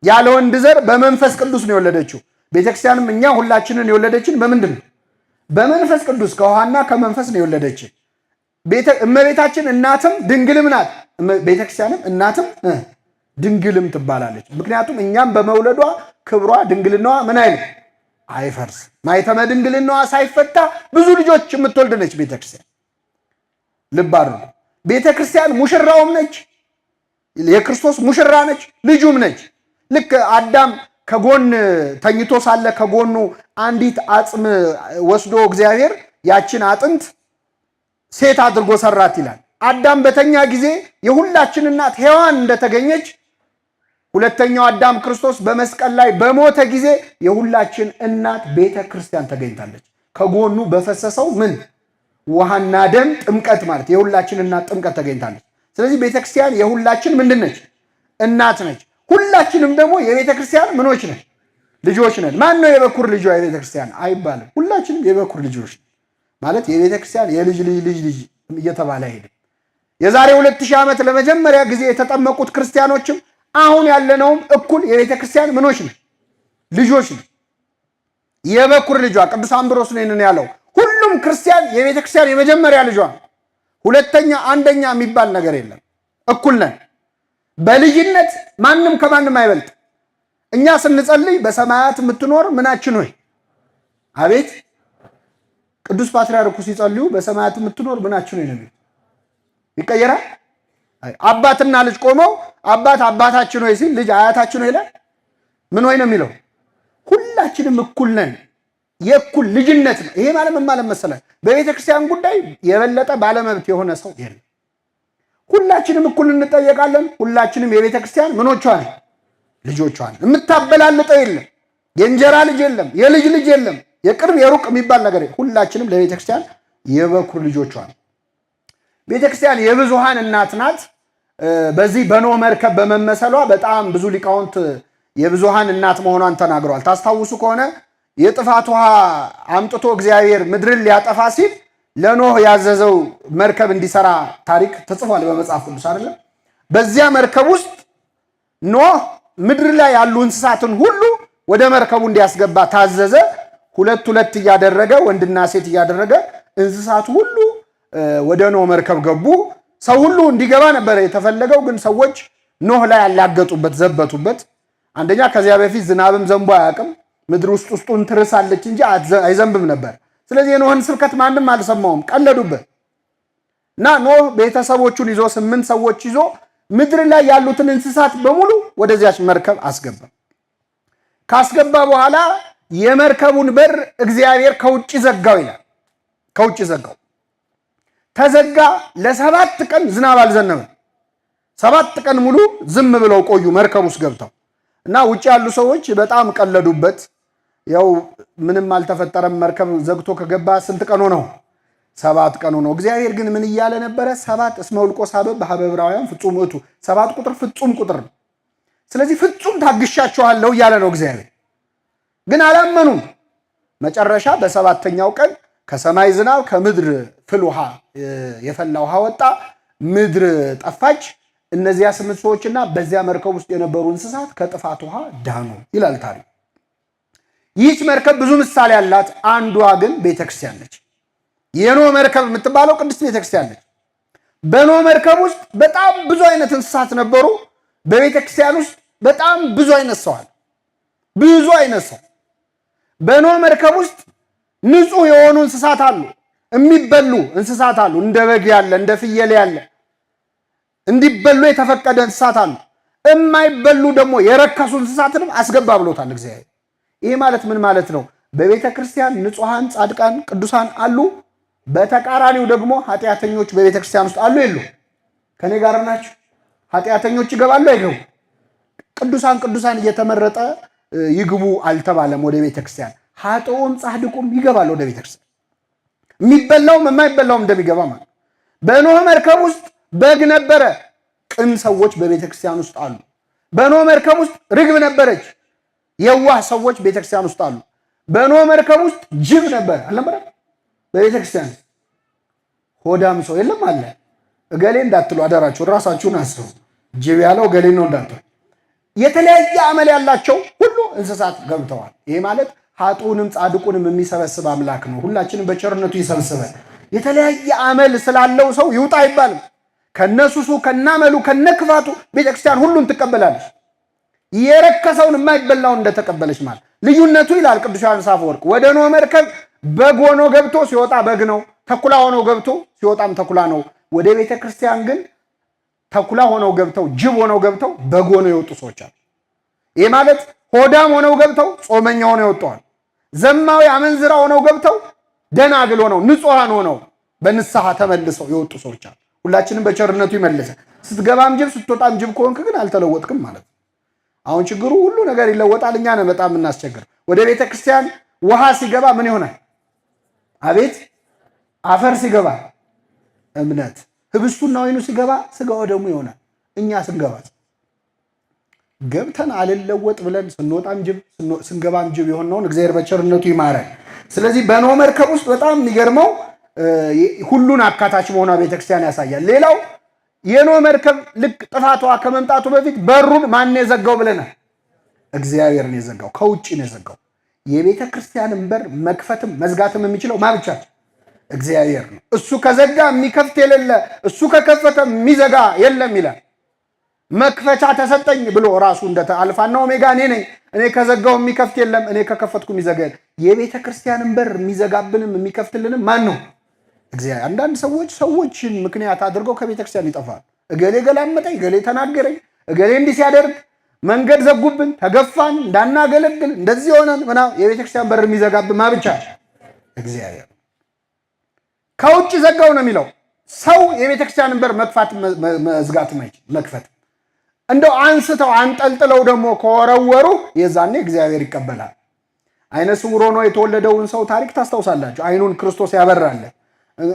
ያለ ወንድ ዘር በመንፈስ ቅዱስ ነው የወለደችው። ቤተክርስቲያንም እኛ ሁላችንን የወለደችን በምንድን ነው? በመንፈስ ቅዱስ ከውሃና ከመንፈስ ነው የወለደችን። እመቤታችን እናትም ድንግልም ናት። ቤተክርስቲያንም እናትም ድንግልም ትባላለች። ምክንያቱም እኛም በመውለዷ ክብሯ ድንግልናዋ ምን አይልም አይፈርስ። ማይተመ ድንግልናዋ ሳይፈታ ብዙ ልጆች የምትወልድ ነች ቤተክርስቲያን። ልብ አድርጉ። ቤተክርስቲያን ሙሽራውም ነች፣ የክርስቶስ ሙሽራ ነች፣ ልጁም ነች። ልክ አዳም ከጎን ተኝቶ ሳለ ከጎኑ አንዲት አጽም ወስዶ እግዚአብሔር ያችን አጥንት ሴት አድርጎ ሰራት ይላል። አዳም በተኛ ጊዜ የሁላችን እናት ሔዋን እንደተገኘች ሁለተኛው አዳም ክርስቶስ በመስቀል ላይ በሞተ ጊዜ የሁላችን እናት ቤተ ክርስቲያን ተገኝታለች። ከጎኑ በፈሰሰው ምን ውሃና ደም ጥምቀት ማለት የሁላችን እናት ጥምቀት ተገኝታለች። ስለዚህ ቤተ ክርስቲያን የሁላችን ምንድን ነች? እናት ነች። ሁላችንም ደግሞ የቤተ ክርስቲያን ምኖች ነን? ልጆች ነን። ማን ነው የበኩር ልጇ የቤተ ክርስቲያን አይባልም። ሁላችንም የበኩር ልጆች ማለት የቤተ ክርስቲያን የልጅ ልጅ ልጅ ልጅ እየተባለ ሄደ። የዛሬ 2000 ዓመት ለመጀመሪያ ጊዜ የተጠመቁት ክርስቲያኖችም አሁን ያለነውም እኩል የቤተ ክርስቲያን ምኖች ነን? ልጆች ነን። የበኩር ልጇ ቅዱስ አምብሮስ ነን ያለው ሁሉም ክርስቲያን የቤተ ክርስቲያን የመጀመሪያ ልጇ ነው። ሁለተኛ አንደኛ የሚባል ነገር የለም። እኩል ነን። በልጅነት ማንም ከማንም አይበልጥ። እኛ ስንጸልይ በሰማያት የምትኖር ምናችን ሆይ አቤት። ቅዱስ ፓትርያርኩ ሲጸልዩ በሰማያት የምትኖር ምናችን ሆይ ነው ይቀየራል። አባትና ልጅ ቆመው አባት አባታችን ሆይ ሲል ልጅ አያታችን ሆይ ይላል። ምን ሆይ ነው የሚለው? ሁላችንም እኩል ነን። የእኩል ልጅነት ነው። ይሄ ማለት ምን ማለት መሰለህ? በቤተ ክርስቲያን ጉዳይ የበለጠ ባለመብት የሆነ ሰው የለም። ሁላችንም እኩል እንጠየቃለን። ሁላችንም የቤተ ክርስቲያን ምኖቿ ነን? ልጆቿ ነን። የምታበላልጠው የለም። የእንጀራ ልጅ የለም፣ የልጅ ልጅ የለም፣ የቅርብ የሩቅ የሚባል ነገር የለም። ሁላችንም ለቤተ ክርስቲያን የበኩር ልጆቿ ነን። ቤተ ክርስቲያን የብዙሃን እናት ናት። በዚህ በኖህ መርከብ በመመሰሏ በጣም ብዙ ሊቃውንት የብዙሃን እናት መሆኗን ተናግረዋል። ታስታውሱ ከሆነ የጥፋት ውሃ አምጥቶ እግዚአብሔር ምድርን ሊያጠፋ ሲል ለኖህ ያዘዘው መርከብ እንዲሰራ ታሪክ ተጽፏል በመጽሐፍ ቅዱስ አይደለም። በዚያ መርከብ ውስጥ ኖህ ምድር ላይ ያሉ እንስሳትን ሁሉ ወደ መርከቡ እንዲያስገባ ታዘዘ። ሁለት ሁለት እያደረገ ወንድና ሴት እያደረገ እንስሳቱ ሁሉ ወደ ኖህ መርከብ ገቡ። ሰው ሁሉ እንዲገባ ነበር የተፈለገው፣ ግን ሰዎች ኖህ ላይ ያላገጡበት፣ ዘበቱበት። አንደኛ ከዚያ በፊት ዝናብም ዘንቦ አያውቅም። ምድር ውስጥ ውስጡን ትርሳለች እንጂ አይዘንብም ነበር። ስለዚህ የኖህን ስብከት ማንም አልሰማውም፣ ቀለዱበት እና ኖህ ቤተሰቦቹን ይዞ 8 ሰዎች ይዞ ምድር ላይ ያሉትን እንስሳት በሙሉ ወደዚያች መርከብ አስገባ። ካስገባ በኋላ የመርከቡን በር እግዚአብሔር ከውጭ ዘጋው ይላል። ከውጭ ዘጋው። ተዘጋ። ለ7 ቀን ዝናብ አልዘነበም። 7 ቀን ሙሉ ዝም ብለው ቆዩ መርከብ ውስጥ ገብተው እና ውጭ ያሉ ሰዎች በጣም ቀለዱበት። ያው ምንም አልተፈጠረም። መርከብ ዘግቶ ከገባ ስንት ቀኑ ነው? 7 ቀኑ ነው። እግዚአብሔር ግን ምን እያለ ነበረ? 7 እስመ ውልቆ ሳበብ በኀበ ዕብራውያን ፍጹም ውእቱ። 7 ቁጥር ፍጹም ቁጥር ነው። ስለዚህ ፍጹም ታግሻቸዋለሁ እያለ ነው እግዚአብሔር። ግን አላመኑም። መጨረሻ በ7ኛው ቀን ከሰማይ ዝናብ ከምድር ፍል ውሃ የፈላ ውሃ ወጣ። ምድር ጠፋች። እነዚያ 8 ሰዎችና በዚያ መርከብ ውስጥ የነበሩ እንስሳት ከጥፋት ውሃ ዳኑ ይላል ታሪክ። ይህች መርከብ ብዙ ምሳሌ ያላት፣ አንዷ ግን ቤተክርስቲያን ነች። የኖህ መርከብ የምትባለው ቅድስት ቤተክርስቲያን ነች። በኖህ መርከብ ውስጥ በጣም ብዙ አይነት እንስሳት ነበሩ። በቤተክርስቲያን ውስጥ በጣም ብዙ አይነት ሰው አለ። ብዙ አይነት ሰው በኖህ መርከብ ውስጥ ንጹህ የሆኑ እንስሳት አሉ፣ የሚበሉ እንስሳት አሉ። እንደ በግ ያለ እንደ ፍየል ያለ እንዲበሉ የተፈቀደ እንስሳት አሉ። የማይበሉ ደግሞ የረከሱ እንስሳትንም አስገባ ብሎታል እግዚአብሔር። ይሄ ማለት ምን ማለት ነው? በቤተ ክርስቲያን ንጹሐን ጻድቃን ቅዱሳን አሉ። በተቃራኒው ደግሞ ኃጢአተኞች በቤተ ክርስቲያን ውስጥ አሉ የሉ? ከኔ ጋር ናችሁ? ኃጢአተኞች ይገባሉ አይገቡ? ቅዱሳን እየተመረጠ ይግቡ አልተባለም ወደ ቤተ ክርስቲያን። ኃጥኡም ጻድቁም ይገባል ወደ ቤተ ክርስቲያን። የሚበላውም የማይበላውም እንደሚገባ ማለት። በኖህ መርከብ ውስጥ በግ ነበረ። ቅን ሰዎች በቤተ ክርስቲያን ውስጥ አሉ። በኖህ መርከብ ውስጥ ርግብ ነበረች። የዋህ ሰዎች ቤተ ክርስቲያን ውስጥ አሉ። በኖህ መርከብ ውስጥ ጅብ ነበር አልነበረ? በቤተ ክርስቲያን ሆዳም ሰው የለም አለ። እገሌ እንዳትሉ አደራችሁ፣ ራሳችሁን አስቡ። ጅብ ያለው እገሌ ነው እንዳትሉ። የተለያየ አመል ያላቸው ሁሉ እንስሳት ገብተዋል። ይሄ ማለት ኃጥኡንም ጻድቁንም የሚሰበስብ አምላክ ነው። ሁላችንም በቸርነቱ ይሰብስበን። የተለያየ አመል ስላለው ሰው ይውጣ አይባልም። ከነሱሱ ከናመሉ ከነክፋቱ ቤተክርስቲያን ሁሉን ትቀበላለች። የረከሰውን የማይበላውን እንደተቀበለች ማለት ልዩነቱ ይላል ቅዱስ ዮሐንስ አፈወርቅ። ወደ ኖህ መርከብ በግ ሆኖ ገብቶ ሲወጣ በግ ነው። ተኩላ ሆኖ ገብቶ ሲወጣም ተኩላ ነው። ወደ ቤተክርስቲያን ግን ተኩላ ሆነው ገብተው ጅብ ሆነው ገብተው በግ ሆነው የወጡ ሰዎች አሉ። ይህ ማለት ሆዳም ሆነው ገብተው ጾመኛ ሆነው ይወጣዋል። ዘማዊ አመንዝራ ሆነው ገብተው ደናግል ሆነው ንጹሃን ሆነው በንስሐ ተመልሰው የወጡ ሰዎች አሉ። ሁላችንም በቸርነቱ ይመልሰ። ስትገባም ጅብ ስትወጣም ጅብ ከሆንክ ግን አልተለወጥክም ማለት ነው። አሁን ችግሩ ሁሉ ነገር ይለወጣል። እኛ ነን በጣም እናስቸግር። ወደ ቤተ ክርስቲያን ውሃ ሲገባ ምን ይሆናል? አቤት አፈር ሲገባ እምነት፣ ህብስቱና ወይኑ ሲገባ ስጋው ደግሞ ይሆናል። እኛ ስንገባ ገብተን አልለወጥ ብለን ስንወጣም ጅብ ስንገባም ጅብ የሆነውን እግዚአብሔር በቸርነቱ ይማረን። ስለዚህ በኖህ መርከብ ውስጥ በጣም የሚገርመው ሁሉን አካታች መሆኗ ቤተክርስቲያን ያሳያል። ሌላው የኖህ መርከብ ልክ ጥፋቷ ከመምጣቱ በፊት በሩን ማን የዘጋው ብለናል? እግዚአብሔር ነው የዘጋው። ከውጭ ነው የዘጋው። የቤተ ክርስቲያንን በር መክፈትም መዝጋትም የሚችለው ማን ብቻ? እግዚአብሔር ነው። እሱ ከዘጋ የሚከፍት የሌለ፣ እሱ ከከፈተ የሚዘጋ የለም ይላል። መክፈቻ ተሰጠኝ ብሎ ራሱ እንደ አልፋና ኦሜጋ እኔ ነኝ፣ እኔ ከዘጋው የሚከፍት የለም፣ እኔ ከከፈትኩ የሚዘጋ የለም። የቤተ ክርስቲያንን በር የሚዘጋብንም የሚከፍትልንም ማን ነው? እግዚአብሔር። አንዳንድ ሰዎችን ምክንያት አድርገው ከቤተ ክርስቲያን ይጠፋል። እገሌ ገላመጠኝ፣ እገሌ ተናገረኝ፣ እገሌ እንዲህ ሲያደርግ መንገድ ዘጉብን፣ ተገፋን፣ እንዳናገለግል እንደዚህ ሆነን ምናምን። የቤተ ክርስቲያን በር የሚዘጋብን ማን ብቻ? እግዚአብሔር። ከውጭ ዘጋው ነው የሚለው። ሰው የቤተ ክርስቲያንን በር መክፋት መዝጋት መክፈት እንደው አንስተው አንጠልጥለው ደግሞ ከወረወሩ የዛኔ እግዚአብሔር ይቀበላል። አይነ ስውር ሆኖ የተወለደውን ሰው ታሪክ ታስታውሳላችሁ። አይኑን ክርስቶስ ያበራለት፣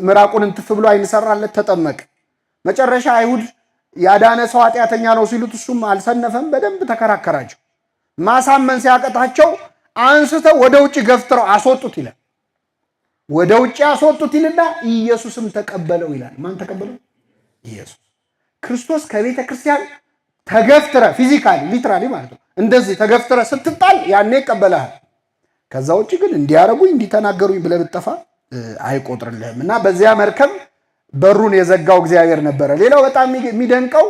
ምራቁን እንትፍ ብሎ አይን ሰራለት፣ ተጠመቀ። መጨረሻ አይሁድ ያዳነ ሰው ኃጢአተኛ ነው ሲሉት እሱም አልሰነፈም። በደንብ ተከራከራቸው። ማሳመን ሲያቀታቸው አንስተው ወደ ውጭ ገፍትረው አስወጡት ይላል። ወደ ውጭ አስወጡት ይልና ኢየሱስም ተቀበለው ይላል። ማን ተቀበለው? ኢየሱስ ክርስቶስ። ከቤተ ክርስቲያን ተገፍትረ ፊዚካሊ ሊትራሊ ማለት ነው እንደዚህ ተገፍትረ ስትጣል ያኔ ይቀበልሃል። ከዛ ውጭ ግን እንዲያረጉኝ እንዲተናገሩኝ ብለህ ብትጠፋ አይቆጥርልህም። እና በዚያ መርከብ በሩን የዘጋው እግዚአብሔር ነበረ። ሌላው በጣም የሚደንቀው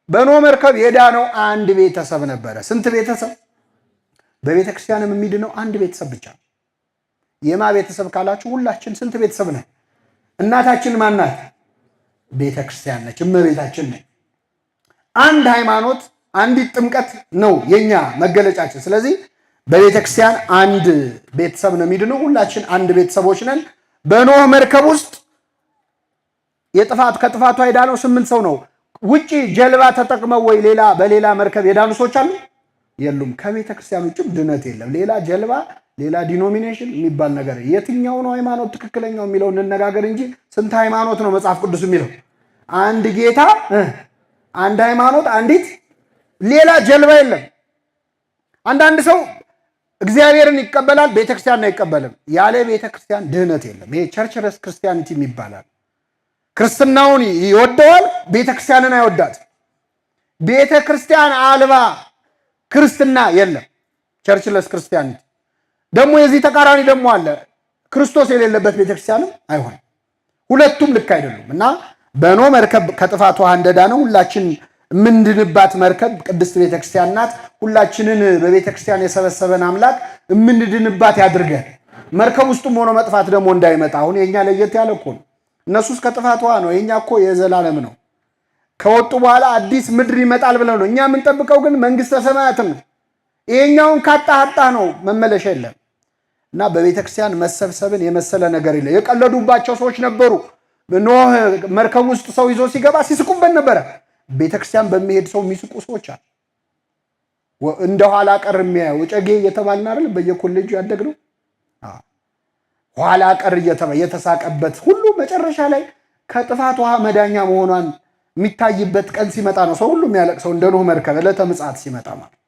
በኖህ መርከብ የዳነው አንድ ቤተሰብ ነበረ። ስንት ቤተሰብ? በቤተ ክርስቲያንም የሚድነው አንድ ቤተሰብ ብቻ። የማ ቤተሰብ ካላችሁ ሁላችን ስንት ቤተሰብ ነን? እናታችን ማናት? ቤተ ክርስቲያን ነች፣ እመቤታችን ነች። አንድ ሃይማኖት፣ አንዲት ጥምቀት ነው የኛ መገለጫችን። ስለዚህ በቤተ ክርስቲያን አንድ ቤተሰብ ነው የሚድነው። ሁላችን አንድ ቤተሰቦች ነን። በኖህ መርከብ ውስጥ ከጥፋቱ የዳነው 8 ሰው ነው። ውጪ ጀልባ ተጠቅመው ወይ በሌላ መርከብ የዳኑ ሰዎች አሉ? የሉም። ከቤተ ክርስቲያን ውጭም ድነት የለም። ሌላ ጀልባ፣ ሌላ ዲኖሚኔሽን የሚባል ነገር የትኛው ነው ሃይማኖት ትክክለኛው የሚለው እንነጋገር እንጂ ስንት ሃይማኖት ነው መጽሐፍ ቅዱስ የሚለው? አንድ ጌታ፣ አንድ ሃይማኖት፣ አንዲት ሌላ ጀልባ የለም። አንዳንድ ሰው እግዚአብሔርን ይቀበላል፣ ቤተክርስቲያን አይቀበልም። ያለ ቤተክርስቲያን ድህነት የለም። ይሄ ቸርችለስ ክርስቲያኒቲ ይባላል። ክርስትናውን ይወደዋል፣ ቤተክርስቲያንን አይወዳት። ቤተክርስቲያን አልባ ክርስትና የለም። ቸርችለስ ክርስቲያኒቲ ደግሞ የዚህ ተቃራኒ ደግሞ አለ። ክርስቶስ የሌለበት ቤተክርስቲያንም አይሆንም። ሁለቱም ልክ አይደሉም። እና በኖህ መርከብ ከጥፋት ውሃ እንደዳነው ሁላችን የምንድንባት መርከብ ቅድስት ቤተክርስቲያን ናት። ሁላችንን በቤተክርስቲያን የሰበሰበን አምላክ የምንድንባት ያድርገን። መርከብ ውስጥም ሆኖ መጥፋት ደግሞ እንዳይመጣ። አሁን የኛ ለየት ያለ እኮ ነው። እነሱስ ከጥፋት ውሃ ነው፣ የኛ እኮ የዘላለም ነው። ከወጡ በኋላ አዲስ ምድር ይመጣል ብለው ነው። እኛ የምንጠብቀው ግን መንግስተ ሰማያትን ነው። ይሄኛውን ካጣ ነው መመለሻ የለም። እና በቤተክርስቲያን መሰብሰብን የመሰለ ነገር የለ። የቀለዱባቸው ሰዎች ነበሩ። ኖህ መርከብ ውስጥ ሰው ይዞ ሲገባ ሲስቁበት ነበረ። ቤተክርስቲያን በሚሄድ ሰው የሚስቁ ሰዎች አሉ። እንደ ኋላ ቀር የሚያየው ጨጌ እየተባልን አይደል በየኮሌጁ ያደግነው። ኋላ ቀር የተሳቀበት ሁሉ መጨረሻ ላይ ከጥፋት ውሃ መዳኛ መሆኗን የሚታይበት ቀን ሲመጣ ነው ሰው ሁሉ የሚያለቅሰው እንደ ኖህ መርከብ ዕለተ ምጽአት ሲመጣ ማለት።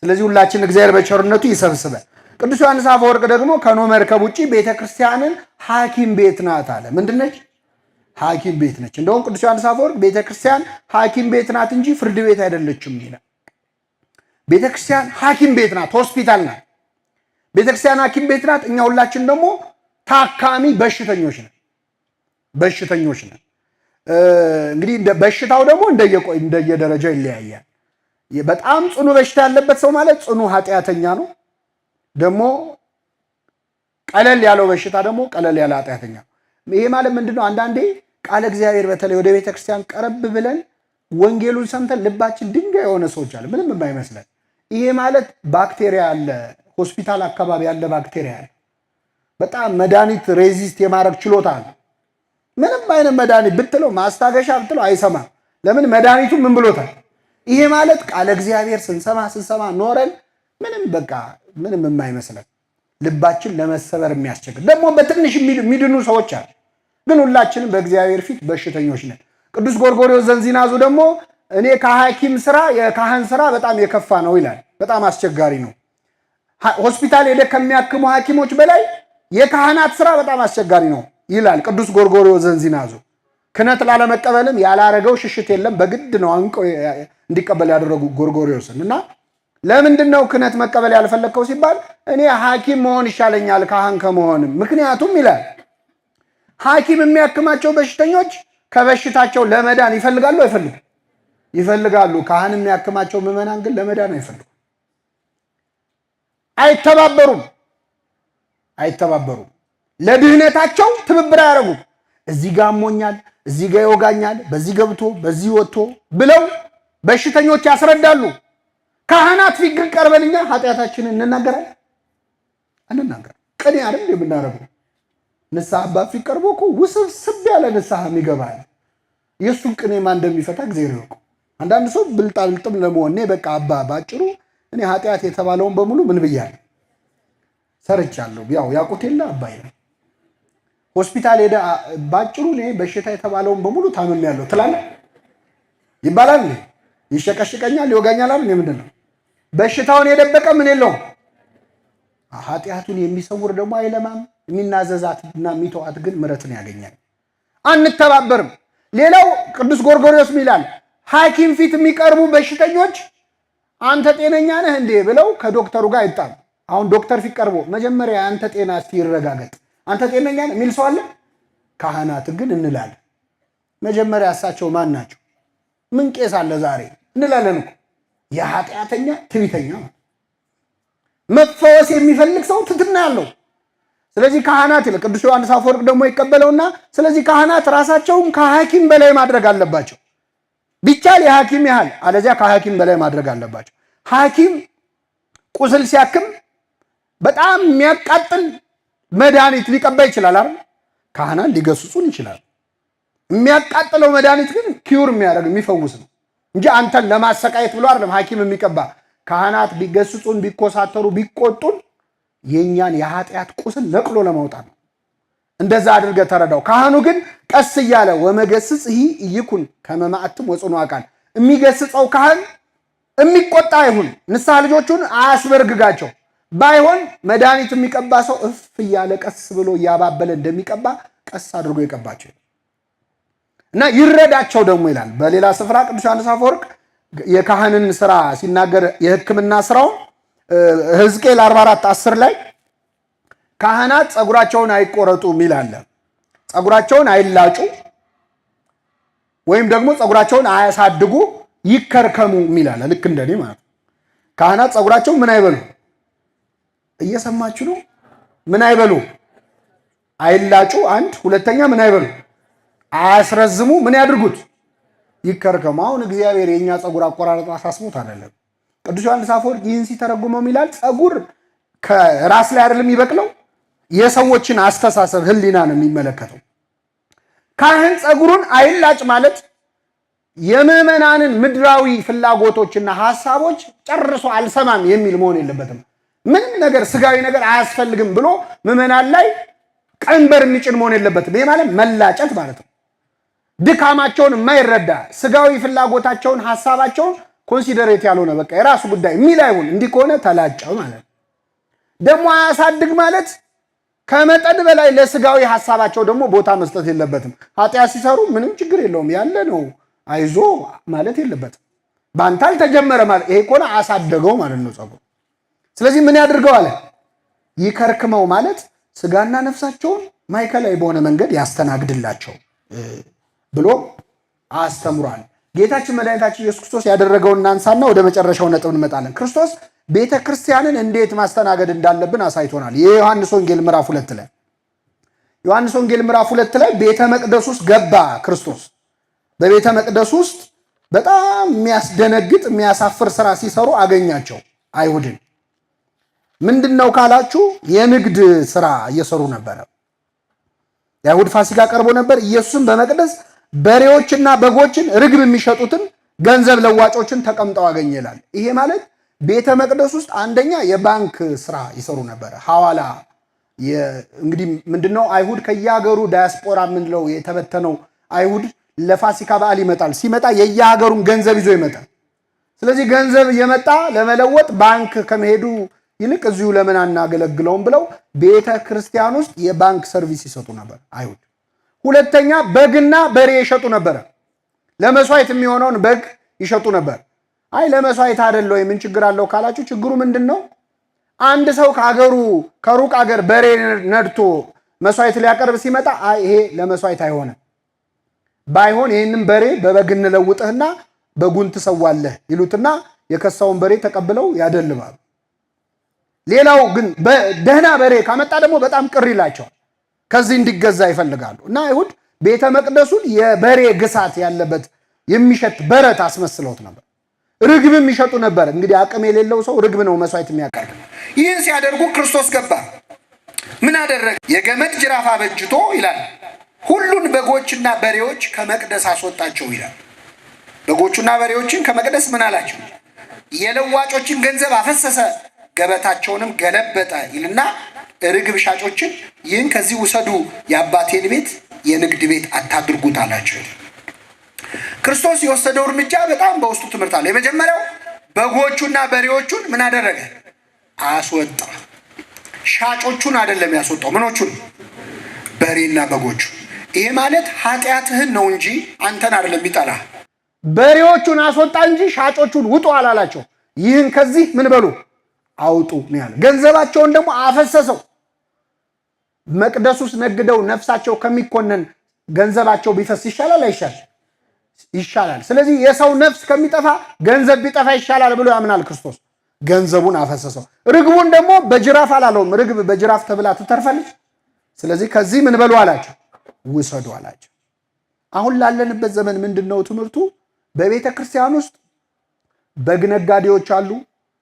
ስለዚህ ሁላችን እግዚአብሔር በቸርነቱ ይሰብስበን። ቅዱስ ዮሐንስ አፈወርቅ ደግሞ ከኖህ መርከብ ውጪ ቤተክርስቲያንን ሐኪም ቤት ናት አለ። ምንድነች? ሐኪም ቤት ነች። እንደውም ቅዱስ ዮሐንስ አፈወርቅ ቤተክርስቲያን ሐኪም ቤት ናት እንጂ ፍርድ ቤት አይደለችም ይላል። ቤተክርስቲያን ሐኪም ቤት ናት፣ ሆስፒታል ናት። ቤተክርስቲያን ሐኪም ቤት ናት። እኛ ሁላችን ደግሞ ታካሚ በሽተኞች ነን። እንግዲህ በሽታው ደግሞ እንደየደረጃው ይለያያል። በጣም ጽኑ በሽታ ያለበት ሰው ማለት ጽኑ ኃጢአተኛ ነው። ደግሞ ቀለል ያለው በሽታ ደግሞ ቀለል ያለ ኃጢአተኛ ነው። ይሄ ማለት ምንድነው? አንዳንዴ ቃለ እግዚአብሔር በተለይ ወደ ቤተክርስቲያን ቀረብ ብለን ወንጌሉን ሰምተን ልባችን ድንጋይ የሆነ ሰዎች አለ ምንም የማይመስለን። ይሄ ማለት ባክቴሪያ አለ፣ ሆስፒታል አካባቢ ያለ ባክቴሪያ አለ። በጣም መድኃኒት ሬዚስት የማድረግ ችሎታ አለ። ምንም አይነት መድኃኒት ብትለው ማስታገሻ ብትለው አይሰማም። ለምን? መድኃኒቱ ምን ብሎታል? ይሄ ማለት ቃለ እግዚአብሔር ስንሰማ ኖረን ምንም የማይመስለን ልባችን ለመሰበር የሚያስቸግር ደግሞ በትንሽ የሚድኑ ሰዎች አሉ። ግን ሁላችንም በእግዚአብሔር ፊት በሽተኞች ነን። ቅዱስ ጎርጎርዮስ ዘንዚናዙ ደግሞ እኔ ከሐኪም ስራ የካህን ስራ በጣም የከፋ ነው ይላል። በጣም አስቸጋሪ ነው። ሆስፒታል ሄደ ከሚያክሙ ሐኪሞች በላይ የካህናት ስራ በጣም አስቸጋሪ ነው ይላል ቅዱስ ጎርጎርዮስ ዘንዚናዙ። ክህነት ላለመቀበልም ያላረገው ሽሽት የለም። በግድ ነው አንቀው እንዲቀበል ያደረጉ ጎርጎርዮስን። እና ለምንድን ነው ክህነት መቀበል ያልፈለግከው ሲባል እኔ ሐኪም መሆን ይሻለኛል ካህን ከመሆንም። ምክንያቱም ይላል ሐኪም የሚያክማቸው በሽተኞች ከበሽታቸው ለመዳን ይፈልጋሉ አይፈልጉም? ይፈልጋሉ። ካህን የሚያክማቸው ምዕመናን ግን ለመዳን አይፈልጉም። አይተባበሩም። ለድህነታቸው ትብብር አያደርጉም። እዚህ ጋር አሞኛል፣ እዚህ ጋር ይወጋኛል፣ በዚህ ገብቶ በዚህ ወጥቶ ብለው በሽተኞች ያስረዳሉ። ካህናት ፊት ግን ቀርበን እኛ ኃጢአታችንን እንናገራለን። ቅኔ አይደል የምናደርገው? ንስሐ አባት ፊት ቀርቦ እኮ ውስብስብ ያለ ንስሐ ይገባል። የእሱን ቅኔ ማን እንደሚፈታ እግዚአብሔር ይወቀው። አንዳንድ ሰው ብልጣብልጥም ለመሆን በቃ አባ ባጭሩ እኔ ኃጢአት የተባለውን በሙሉ ምን ብያለሁ ሰርቻለሁ። ያው ያውቁት የለ አባይ ነው ሆስፒታል ሄደ ባጭሩ እኔ በሽታ የተባለውን በሙሉ ታምሜያለሁ ትላለህ ይባላል። ይሸቀሽቀኛል፣ ይወጋኛል አይደል? ምንድን ነው በሽታውን የደበቀ ምን የለውም። ኃጢአቱን የሚሰውር ደግሞ አይለማም። የሚናዘዛትና የሚተዋት ግን ምሕረትን ያገኛል። አንተባበርም። ሌላው ቅዱስ ጎርጎርዮስ ይላል ሐኪም ፊት የሚቀርቡ በሽተኞች አንተ ጤነኛ ነህ እንዴ ብለው ከዶክተሩ ጋር አይጣሉ። አሁን ዶክተር ፊት ቀርቦ መጀመሪያ አንተ ጤና እስቲ ይረጋገጥ አንተ ጤነኛ ነህ የሚል ሰው አለ? ካህናት ግን እንላለን። መጀመሪያ እሳቸው ማን ናቸው? ምን ቄስ አለ ዛሬ እንላለን እኮ። የኃጢአተኛ ትዕቢተኛ መፈወስ የሚፈልግ ሰው ትትና ያለው። ስለዚህ ካህናት ይላል ቅዱስ ዮሐንስ አፈወርቅ ደግሞ ይቀበለውና ስለዚህ ካህናት ራሳቸውን ከሐኪም በላይ ማድረግ አለባቸው። ቢቻል የሐኪም ያህል አለዚያ ከሐኪም በላይ ማድረግ አለባቸው። ሐኪም ቁስል ሲያክም በጣም የሚያቃጥል መድኃኒት ሊቀባ ይችላል አይደል? ካህናት ሊገስጹን ይችላል። የሚያቃጥለው መድኃኒት ግን ኪውር የሚያደርግ የሚፈውስ ነው እንጂ አንተን ለማሰቃየት ብሎ አይደለም ሐኪም የሚቀባ። ካህናት ቢገስጹን፣ ቢኮሳተሩ፣ ቢቆጡን የኛን የኃጢአት ቁስል ነቅሎ ለማውጣት ነው። እንደዛ አድርገህ ተረዳው። ካህኑ ግን ቀስ እያለ ወመገስጽ ይኩን ከመማዕትም ወጽኑ አቃል የሚገስጸው ካህን የሚቆጣ አይሁን፣ ንስሐ ልጆቹን አያስበርግጋቸው። ባይሆን መድኃኒት የሚቀባ ሰው እፍ እያለ ቀስ ብሎ እያባበለ እንደሚቀባ ቀስ አድርጎ ይቀባቸው እና ይረዳቸው ደግሞ ይላል። በሌላ ስፍራ ቅዱስ ዮሐንስ አፈወርቅ የካህንን ስራ ሲናገር የሕክምና ስራው ሕዝቅኤል 44:10 ላይ ካህናት ጸጉራቸውን አይቆረጡ ይላል። ጸጉራቸውን አይላጩ ወይም ደግሞ ጸጉራቸውን አያሳድጉ ይከርከሙ ይላል። ልክ እንደኔ ማለት ካህናት ጸጉራቸውን ምን አይበሉ? እየሰማችሁ ነው? ምን አይበሉ? አይላጩ። አንድ ሁለተኛ ምን አይበሉ? አያስረዝሙ። ምን ያድርጉት? ይከርከሙ። አሁን እግዚአብሔር የኛ ጸጉር አቆራረጥ አሳስቦት አይደለም። ቅዱስ ዮሐንስ አፈወርቅ ይህን ሲተረጉመው ይላል ፀጉር ከራስ ላይ አይደለም የሚበቅለው፣ የሰዎችን አስተሳሰብ ህሊና ነው የሚመለከተው። ካህን ፀጉሩን አይላጭ ማለት የምዕመናንን ምድራዊ ፍላጎቶችና ሐሳቦች ጨርሶ አልሰማም የሚል መሆን የለበትም። ምንም ነገር ስጋዊ ነገር አያስፈልግም ብሎ ምዕመናን ላይ ቀንበር የሚጭን መሆን የለበትም። ይሄ ማለት መላጨት ማለት ነው። ድካማቸውን የማይረዳ ስጋዊ ፍላጎታቸውን ሐሳባቸውን ኮንሲደሬት ያልሆነ በቃ የራሱ ጉዳይ የሚል አይሁን። እንዲህ ከሆነ ተላጨው ማለት ነው። ደግሞ አያሳድግ ማለት ከመጠን በላይ ለስጋዊ ሐሳባቸው ደግሞ ቦታ መስጠት የለበትም። ኃጢአት ሲሰሩ ምንም ችግር የለውም ያለ ነው አይዞ ማለት የለበትም። ባንተ አልተጀመረ ማለት ይሄ ከሆነ አሳደገው ማለት ነው ፀጉር። ስለዚህ ምን ያድርገው አለ? ይከርክመው ማለት ስጋና ነፍሳቸውን ማዕከላዊ በሆነ መንገድ ያስተናግድላቸው ብሎ አስተምሯል። ጌታችን መድኃኒታችን ኢየሱስ ክርስቶስ ያደረገውን እናንሳና ወደ መጨረሻው ነጥብ እንመጣለን። ክርስቶስ ቤተ ክርስቲያንን እንዴት ማስተናገድ እንዳለብን አሳይቶናል። የዮሐንስ ወንጌል ምዕራፍ 2 ላይ ዮሐንስ ወንጌል ምዕራፍ 2 ላይ ቤተ መቅደስ ውስጥ ገባ ክርስቶስ። በቤተ መቅደስ ውስጥ በጣም የሚያስደነግጥ የሚያሳፍር ስራ ሲሰሩ አገኛቸው አይሁድን። ምንድነው ካላችሁ የንግድ ስራ እየሰሩ ነበረ። የአይሁድ ፋሲካ ቀርቦ ነበር። ኢየሱስም በመቅደስ በሬዎችና በጎችን ርግብ የሚሸጡትን ገንዘብ ለዋጮችን ተቀምጠው አገኘ ይላል። ይሄ ማለት ቤተ መቅደስ ውስጥ አንደኛ የባንክ ስራ ይሰሩ ነበረ። ሐዋላ እንግዲህ ምንድነው አይሁድ ከየሀገሩ ዳያስፖራ ምንለው የተበተነው አይሁድ ለፋሲካ በዓል ይመጣል። ሲመጣ የየሀገሩን ገንዘብ ይዞ ይመጣል። ስለዚህ ገንዘብ እየመጣ ለመለወጥ ባንክ ከመሄዱ ይልቅ እዚሁ ለምን አናገለግለውም ብለው ቤተ ክርስቲያን ውስጥ የባንክ ሰርቪስ ይሰጡ ነበር አይሁድ። ሁለተኛ በግና በሬ ይሸጡ ነበር። ለመስዋዕት የሚሆነውን በግ ይሸጡ ነበር። አይ ለመስዋዕት አይደለም ወይ ምን ችግር አለው ካላችሁ ችግሩ ምንድነው? አንድ ሰው ከሩቅ ሀገር በሬ ነድቶ መስዋዕት ሊያቀርብ ሲመጣ አይ ይሄ ለመስዋዕት አይሆንም፣ ባይሆን ይሄንን በሬ በበግ እንለውጥህና በጉን ትሰዋለህ ይሉትና የከሳውን በሬ ተቀብለው ያደልባሉ። ሌላው ግን ደህና በሬ ካመጣ ደግሞ በጣም ቅር ይላቸዋል። ከዚህ እንዲገዛ ይፈልጋሉ። እና አይሁድ ቤተ መቅደሱን የበሬ ግሳት ያለበት የሚሸት በረት አስመስለውት ነበር። ርግብም ይሸጡ ነበር። እንግዲህ አቅም የሌለው ሰው ርግብ ነው መስዋዕት የሚያቀርብ። ይህን ሲያደርጉ ክርስቶስ ገባ። ምን አደረገ? የገመድ ጅራፍ አበጅቶ ይላል ሁሉን በጎችና በሬዎች ከመቅደስ አስወጣቸው ይላል። በጎቹና በሬዎችን ከመቅደስ ምን አላቸው? የለዋጮችን ገንዘብ አፈሰሰ፣ ገበታቸውንም ገለበጠ ይልና ርግብ ሻጮችን ይህን ከዚህ ውሰዱ፣ የአባቴን ቤት የንግድ ቤት አታድርጉት አላቸው። ክርስቶስ የወሰደው እርምጃ በጣም በውስጡ ትምህርት አለ። የመጀመሪያው በጎቹና በሬዎቹን ምን አደረገ? አስወጣ። ሻጮቹን አይደለም ያስወጣው። ምኖቹን? በሬና በጎቹ። ይሄ ማለት ኃጢአትህን ነው እንጂ አንተን አይደለም የሚጠላ። በሬዎቹን አስወጣ እንጂ ሻጮቹን ውጡ አላላቸው። ይህን ከዚህ ምን በሉ አውጡ ነው ያለ። ገንዘባቸውን ደግሞ አፈሰሰው። መቅደስ ውስጥ ነግደው ነፍሳቸው ከሚኮነን ገንዘባቸው ቢፈስ ይሻላል አይሻል? ይሻላል። ስለዚህ የሰው ነፍስ ከሚጠፋ ገንዘብ ቢጠፋ ይሻላል ብሎ ያምናል ክርስቶስ። ገንዘቡን አፈሰሰው። ርግቡን ደግሞ በጅራፍ አላለውም። ርግብ በጅራፍ ተብላ ትተርፋለች። ስለዚህ ከዚህ ምን በሉ አላቸው? ውሰዱ አላቸው። አሁን ላለንበት ዘመን ምንድነው ትምህርቱ? በቤተ ክርስቲያን ውስጥ በግ ነጋዴዎች አሉ፣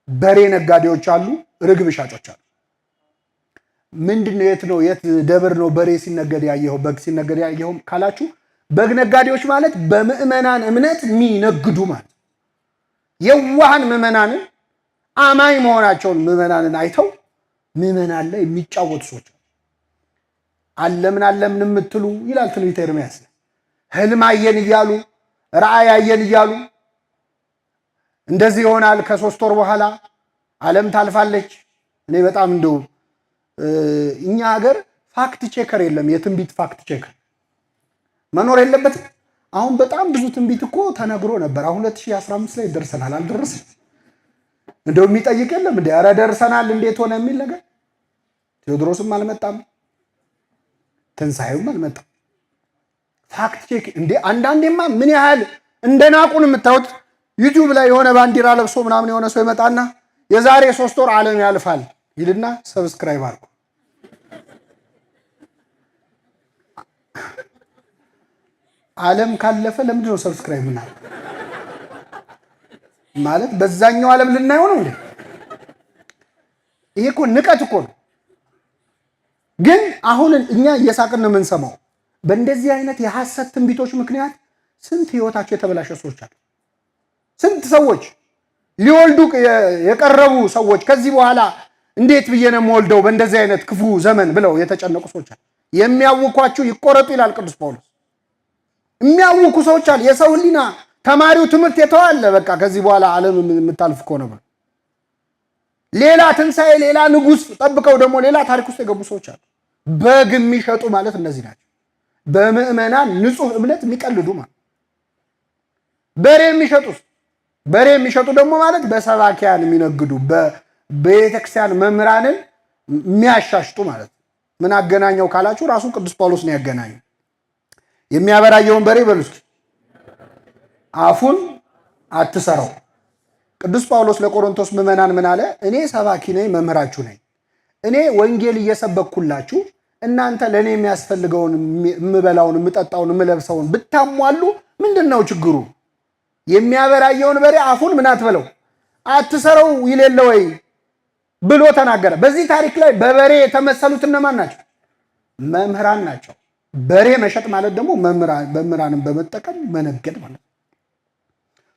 በሬ ነጋዴዎች አሉ፣ ርግብ ሻጮች አሉ። ምንድነው? የት ነው የት ደብር ነው በሬ ሲነገድ ያየኸው በግ ሲነገድ ያየኸው ካላችሁ በግ ነጋዴዎች ማለት በምዕመናን እምነት የሚነግዱ ማለት የዋሃን ምዕመናንን አማኝ መሆናቸውን ምዕመናንን አይተው ምዕመናን ላይ የሚጫወቱ ሰዎች አለምን የምትሉ ይላል ትንቢተ ኤርምያስ። ህልም አየን እያሉ ራእይ አየን እያሉ እንደዚህ ይሆናል ከ3 ወር በኋላ ዓለም ታልፋለች። እኔ በጣም እንደው እኛ ሀገር ፋክት ቼከር የለም። የትንቢት ፋክት ቼከር መኖር የለበትም። አሁን በጣም ብዙ ትንቢት እኮ ተነግሮ ነበር። አሁን 2015 ላይ ደርሰናል። አልደረስንም? እንደው የሚጠይቅ የለም እንዴ? ኧረ ደርሰናል እንዴት ሆነ የሚል ነገር። ቴዎድሮስም አልመጣም፣ ትንሳኤውም አልመጣም። ፋክት ቼክ እንዴ! አንዳንዴማ ምን ያህል እንደናቁን የምታዩት ዩቲዩብ ላይ የሆነ ባንዲራ ለብሶ ምናምን የሆነ ሰው ይመጣና የዛሬ 3 ወር ዓለም ያልፋል ይልና ሰብስክራይብ አድርጉ። ዓለም ካለፈ ለምንድን ነው ሰብስክራይብ ምናምን? ማለት በዛኛው ዓለም ልናየው ነው እንዴ? ይሄ እኮ ንቀት እኮ ነው። ግን አሁን እኛ እየሳቅን ነው የምንሰማው። በእንደዚህ አይነት የሐሰት ትንቢቶች ምክንያት ስንት ህይወታቸው የተበላሸ ሰዎች አሉ። ስንት ሰዎች ሊወልዱ የቀረቡ ሰዎች ከዚህ በኋላ እንዴት ብዬ ነው የምወልደው በእንደዚህ አይነት ክፉ ዘመን ብለው የተጨነቁ ሰዎች አሉ። የሚያውኳችሁ ይቆረጡ ይላል ቅዱስ ጳውሎስ። የሚያውኩ ሰዎች አሉ። የሰው ህሊና ተማሪው ትምህርት የተዋለ በቃ ከዚህ በኋላ ዓለም የምታልፍ ከሆነ ብሎ ሌላ ትንሣኤ ሌላ ንጉሥ ጠብቀው ደግሞ ሌላ ታሪክ ውስጥ የገቡ ሰዎች አሉ። በግ የሚሸጡ ማለት እነዚህ ናቸው። በምዕመናን ንጹህ እምነት የሚቀልዱ ማለት በሬ የሚሸጡ ደግሞ ማለት በሰባኪያን የሚነግዱ በቤተክርስቲያን መምህራንን የሚያሻሽጡ ማለት ምን አገናኘው ካላችሁ ራሱ ቅዱስ ጳውሎስ ነው ያገናኘው። የሚያበራየውን በሬ በሉ እስኪ አፉን አትሰረው። ቅዱስ ጳውሎስ ለቆሮንቶስ ምዕመናን ምን አለ? እኔ ሰባኪ ነኝ፣ መምህራችሁ ነኝ። እኔ ወንጌል እየሰበኩላችሁ እናንተ ለእኔ የሚያስፈልገውን የምበላውን፣ የምጠጣውን፣ የምለብሰውን ብታሟሉ ምንድን ነው ችግሩ? የሚያበራየውን በሬ አፉን ምን አትበለው አትሰረው ይሌለ ወይ ብሎ ተናገረ። በዚህ ታሪክ ላይ በበሬ የተመሰሉት እነማን ናቸው? መምህራን ናቸው። በሬ መሸጥ ማለት ደግሞ መምህራንን በመጠቀም መነገድ ማለት ነው።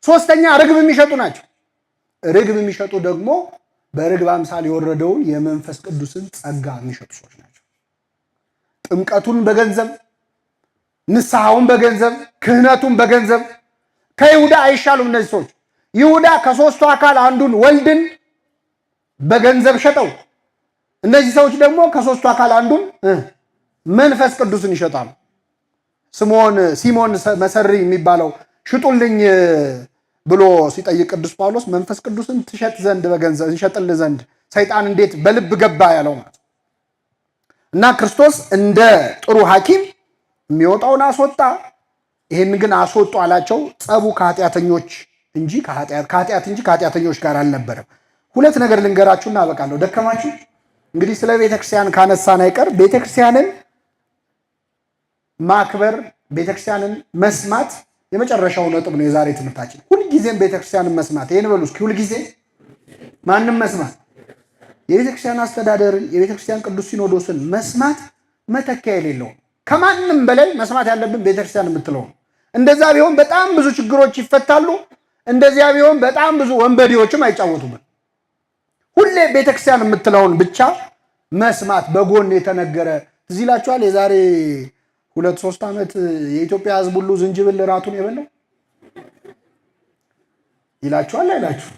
ሶስተኛ ርግብ የሚሸጡ ናቸው። ርግብ የሚሸጡ ደግሞ በርግብ አምሳል የወረደውን የመንፈስ ቅዱስን ጸጋ የሚሸጡ ሰዎች ናቸው። ጥምቀቱን በገንዘብ ንስሐውን በገንዘብ ክህነቱን በገንዘብ ከይሁዳ አይሻሉም እነዚህ ሰዎች። ይሁዳ ከሶስቱ አካል አንዱን ወልድን በገንዘብ ሸጠው፣ እነዚህ ሰዎች ደግሞ ከሶስቱ አካል አንዱን መንፈስ ቅዱስን ይሸጣሉ። ሲሞን መሰሪ የሚባለው ሽጡልኝ ብሎ ሲጠይቅ ቅዱስ ጳውሎስ መንፈስ ቅዱስን ትሸጥ ዘንድ በገንዘብ ይሸጥል ዘንድ ሰይጣን እንዴት በልብ ገባ ያለው ማለት እና ክርስቶስ እንደ ጥሩ ሐኪም የሚወጣውን አስወጣ። ይሄን ግን አስወጡ አላቸው። ጸቡ ከኃጢአተኞች እንጂ ከኃጢአተኞች ጋር አልነበረም። ሁለት ነገር ልንገራችሁና አበቃለሁ። ደከማችሁ? እንግዲህ ስለ ቤተክርስቲያን ካነሳን አይቀር ቤተክርስቲያንን ማክበር፣ ቤተክርስቲያንን መስማት የመጨረሻው ነጥብ ነው የዛሬ ትምህርታችን። ሁልጊዜም ቤተክርስቲያንን መስማት። ይሄን በሉ እስኪ ሁልጊዜ ማንም መስማት፣ የቤተክርስቲያን አስተዳደርን፣ የቤተክርስቲያን ቅዱስ ሲኖዶስን መስማት መተኪያ የሌለው። ከማንም በላይ መስማት ያለብን ቤተክርስቲያን የምትለው። እንደዛ ቢሆን በጣም ብዙ ችግሮች ይፈታሉ። እንደዚያ ቢሆን በጣም ብዙ ወንበዴዎችም አይጫወቱብን። ሁሌ ቤተክርስቲያን የምትለውን ብቻ መስማት። በጎን የተነገረ ትዝ ይላችኋል? የዛሬ 2-3 ዓመት የኢትዮጵያ ሕዝብ ሁሉ ዝንጅብል ራቱን የበላው ይላችኋል አይላችሁ?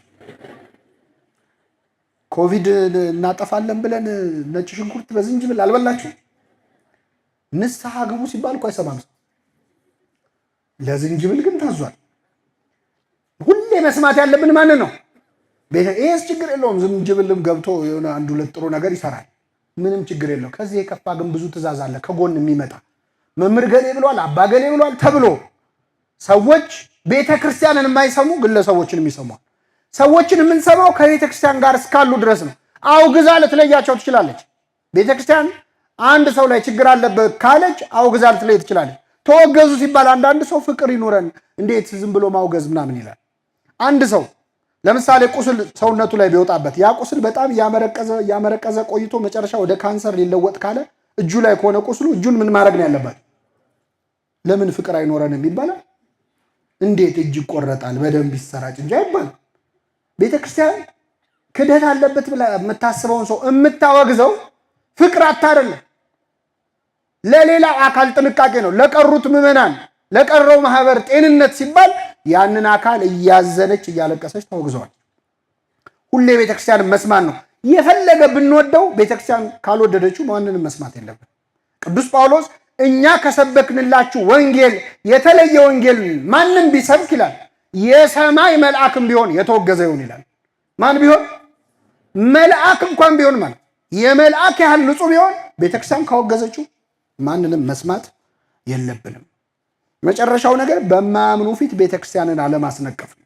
ኮቪድ እናጠፋለን ብለን ነጭ ሽንኩርት በዝንጅብል አልበላችሁ? ንስሐ ግቡ ሲባል እኮ አይሰማም። ለዝንጅብል ግን ታዟል። ሁሌ መስማት ያለብን ማንን ነው? ይሄስ ችግር የለውም። ዝንጅብልም ገብቶ የሆነ አንድ ሁለት ጥሩ ነገር ይሰራል። ምንም ችግር የለው። ከዚህ የከፋ ግን ብዙ ትእዛዝ አለ ከጎን የሚመጣ መምህር ገሌ ብሏል፣ አባ ገሌ ብሏል ተብሎ ሰዎች ቤተክርስቲያንን የማይሰሙ ግለሰቦችን የሚሰሙ ሰዎችን የምንሰማው ከቤተክርስቲያን ጋር እስካሉ ድረስ ነው። አውግዛ ልትለያቸው ትችላለች። ቤተክርስቲያን አንድ ሰው ላይ ችግር አለበት ካለች አውግዛ ልትለይ ትችላለች። ተወገዙ ሲባል አንዳንድ ሰው ፍቅር ይኖረን እንዴት ዝም ብሎ ማውገዝ ምናምን ይላል። አንድ ሰው ለምሳሌ ቁስል ሰውነቱ ላይ ቢወጣበት ያ ቁስል በጣም ያመረቀዘ ቆይቶ መጨረሻ ወደ ካንሰር ሊለወጥ ካለ እጁ ላይ ከሆነ ቁስሉ እጁን ምን ማድረግ ነው ያለበት? ለምን ፍቅር አይኖረንም ይባላል? እንዴት እጅ ይቆረጣል በደንብ ይሰራጭ እንጂ አይባልም። ቤተክርስቲያን ክደት አለበት ብላ የምታስበውን ሰው የምታወግዘው ፍቅር አይደለም፣ ለሌላው አካል ጥንቃቄ ነው። ለቀሩት ምዕመናን ለቀረው ማህበር ጤንነት ሲባል ያንን አካል እያዘነች እያለቀሰች ታወግዘዋል። ሁሌ ቤተክርስቲያን መስማት ነው። የፈለገ ብንወደው ቤተክርስቲያን ካልወደደችው ማንንም መስማት የለብን። ቅዱስ ጳውሎስ እኛ ከሰበክንላችሁ ወንጌል የተለየ ወንጌል ማንም ቢሰብክ ይላል የሰማይ መልአክም ቢሆን የተወገዘ ይሁን ይላል። ማን ቢሆን? መልአክ እንኳን ቢሆን ማለት የመልአክ ያህል ንጹህ ቢሆን ቤተክርስቲያን ካወገዘችው ማንንም መስማት የለብንም። መጨረሻው ነገር በማያምኑ ፊት ቤተክርስቲያንን አለማስነቀፍ ነው።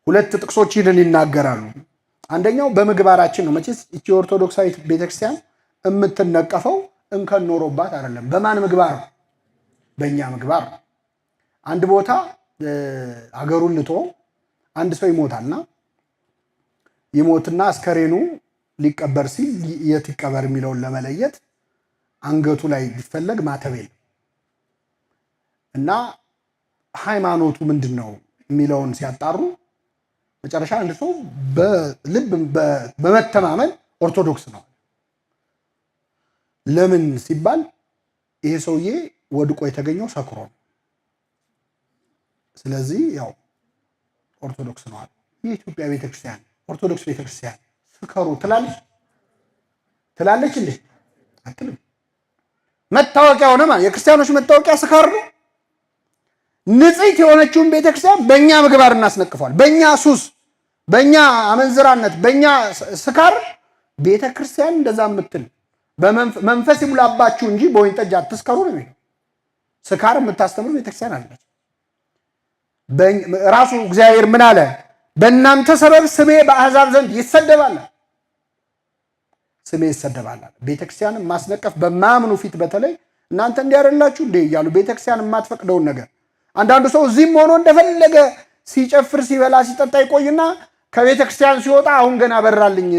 ሁለት ጥቅሶች ይህንን ይናገራሉ። አንደኛው በምግባራችን ነው። መቼስ እቺ ኦርቶዶክሳዊት ቤተክርስቲያን የምትነቀፈው እንከን ኖሮባት አይደለም። በማን ምግባር? በእኛ ምግባር። አንድ ቦታ አገሩን ልቶ አንድ ሰው ይሞታልና ይሞትና አስከሬኑ ሊቀበር ሲል የት ይቀበር የሚለውን ለመለየት አንገቱ ላይ ቢፈለግ ማተብ የለም እና ሃይማኖቱ ምንድነው የሚለውን ሲያጣሩ መጨረሻ አንድ ሰው በልብ በመተማመን ኦርቶዶክስ ነው። ለምን ሲባል ይሄ ሰውዬ ወድቆ የተገኘው ሰክሮ ነው። ስለዚህ ያው ኦርቶዶክስ ነው አለ። የኢትዮጵያ ቤተክርስቲያን ኦርቶዶክስ ቤተክርስቲያን ስከሩ ትላለች እንዴ? አትልም። መታወቂያ ሆነ ማለት የክርስቲያኖች መታወቂያ ስካር ነው። ንጽሕት የሆነችውን ቤተክርስቲያን በእኛ ምግባር እናስነቅፈዋል። በእኛ ሱስ፣ በእኛ አመንዝራነት፣ በእኛ ስካር ቤተክርስቲያን እንደዛ የምትል በመንፈስ ይሙላባችሁ እንጂ በወይን ጠጅ አትስከሩ ነው የሚለው። ስካር የምታስተምር ቤተክርስቲያን አለች። ራሱ እግዚአብሔር ምን አለ? በእናንተ ሰበብ ስሜ በአሕዛብ ዘንድ ይሰደባል። ስሜ ይሰደባል። ቤተክርስቲያንን ማስነቀፍ በማያምኑ ፊት በተለይ እናንተ እንዲያደላችሁ እንዴ እያሉ ቤተክርስቲያን የማትፈቅደውን ነገር አንዳንዱ ሰው እዚህም ሆኖ እንደፈለገ ሲጨፍር ሲበላ ሲጠጣ ይቆይና ከቤተክርስቲያን ሲወጣ አሁን ገና በራልኝ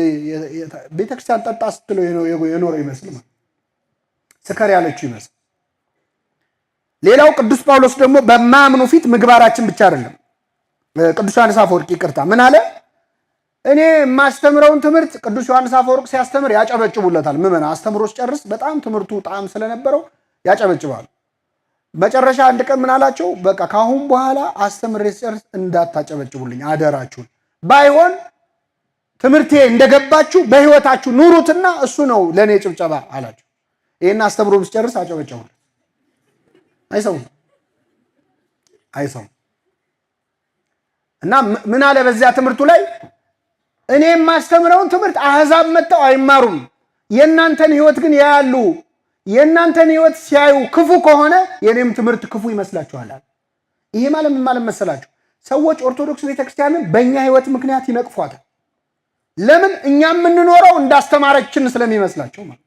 ቤተክርስቲያን ጠጣ ስትለው የኖረ ይመስል ማለት ስከር ያለችው ይመስል። ሌላው ቅዱስ ጳውሎስ ደግሞ በማያምኑ ፊት ምግባራችን ብቻ አይደለም። ቅዱስ ዮሐንስ አፈወርቅ ይቅርታ ምን አለ? እኔ የማስተምረውን ትምህርት ቅዱስ ዮሐንስ አፈወርቅ ሲያስተምር ያጨበጭቡለታል። ምመና አስተምሮ ሲጨርስ በጣም ትምህርቱ ጣዕም ስለነበረው ያጨበጭባሉ። መጨረሻ አንድ ቀን ምን አላቸው? በቃ ካሁን በኋላ አስተምሬ ሲጨርስ እንዳታጨበጭቡልኝ አደራችሁን፣ ባይሆን ትምህርቴ እንደገባችሁ በህይወታችሁ ኑሩትና እሱ ነው ለኔ ጭብጨባ አላቸው። ይሄን አስተምሮ ሲጨርስ አጨበጨቡለት። አይሰውም እና ምን አለ በዚያ ትምህርቱ ላይ እኔ የማስተምረውን ትምህርት አሕዛብ መጥተው አይማሩም፣ የእናንተን ህይወት ግን ያያሉ። የእናንተን ህይወት ሲያዩ ክፉ ከሆነ የኔም ትምህርት ክፉ ይመስላችኋል። ይሄ ማለት ምን ማለት መሰላችሁ? ሰዎች ኦርቶዶክስ ቤተክርስቲያንን በእኛ ህይወት ምክንያት ይነቅፏታል። ለምን? እኛ የምንኖረው እንዳስተማረችን ስለሚመስላቸው ማለት።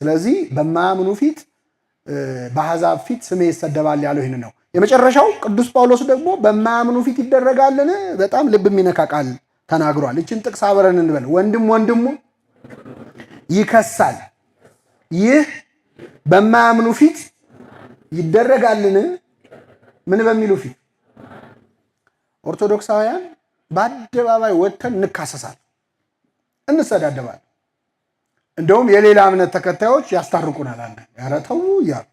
ስለዚህ በማያምኑ ፊት በአሕዛብ ፊት ስሜ ይሰደባል ያለው ይህን ነው። የመጨረሻው ቅዱስ ጳውሎስ ደግሞ በማያምኑ ፊት ይደረጋልን? በጣም ልብ የሚነካ ቃል ተናግሯል። እችን ጥቅስ አብረን እንበል። ወንድም ወንድሙ ይከሳል፣ ይህ በማያምኑ ፊት ይደረጋልን? ምን በሚሉ ፊት? ኦርቶዶክሳውያን በአደባባይ ወጥተን እንካሰሳል፣ እንሰዳደባል። እንደውም የሌላ እምነት ተከታዮች ያስታርቁናል። አለ ኧረ ተው እያሉ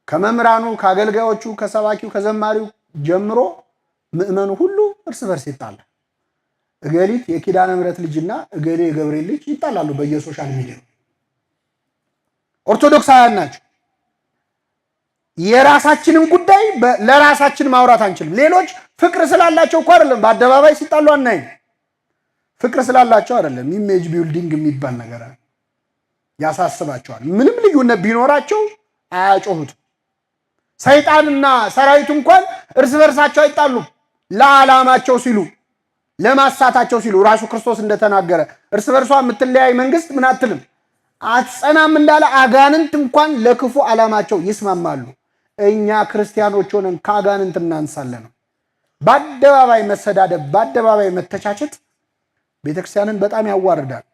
ከመምህራኑ ከአገልጋዮቹ ከሰባኪው ከዘማሪው ጀምሮ ምእመኑ ሁሉ እርስ በርስ ይጣላል። እገሊት የኪዳነ ምሕረት ልጅና እገሌ የገብርኤል ልጅ ይጣላሉ በየሶሻል ሚዲያ። ኦርቶዶክሳውያን ናቸው። የራሳችንን ጉዳይ ለራሳችን ማውራት አንችልም። ሌሎች ፍቅር ስላላቸው እኮ አይደለም በአደባባይ ሲጣሉ አናይም። ፍቅር ስላላቸው አይደለም። ኢሜጅ ቢልዲንግ የሚባል ነገር ያሳስባቸዋል። ምንም ልዩነት ቢኖራቸው አያጮሁትም። ሰይጣንና ሰራዊቱ እንኳን እርስ በርሳቸው አይጣሉም። ለዓላማቸው ሲሉ ለማሳታቸው ሲሉ ራሱ ክርስቶስ እንደተናገረ እርስ በርሷ የምትለያይ መንግስት ምን አትልም አትጸናም እንዳለ አጋንንት እንኳን ለክፉ ዓላማቸው ይስማማሉ። እኛ ክርስቲያኖች ሆነን ከአጋንንት እናንሳለን። በአደባባይ መሰዳደብ፣ በአደባባይ መተቻቸት ቤተክርስቲያንን በጣም ያዋርዳል።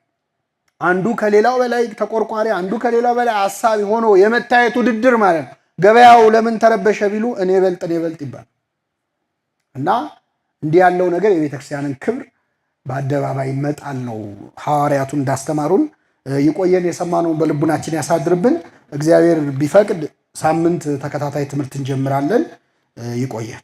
አንዱ ከሌላው በላይ ተቆርቋሪ፣ አንዱ ከሌላው በላይ አሳቢ ሆኖ የመታየት ውድድር ማለት ነው። ገበያው ለምን ተረበሸ ቢሉ እኔ በልጥ ይባል እና እንዲህ ያለው ነገር የቤተክርስቲያንን ክብር በአደባባይ መጣል ነው። ሐዋርያቱ እንዳስተማሩን ይቆየን። የሰማነውን በልቡናችን ያሳድርብን። እግዚአብሔር ቢፈቅድ ሳምንት ተከታታይ ትምህርት እንጀምራለን። ይቆየን።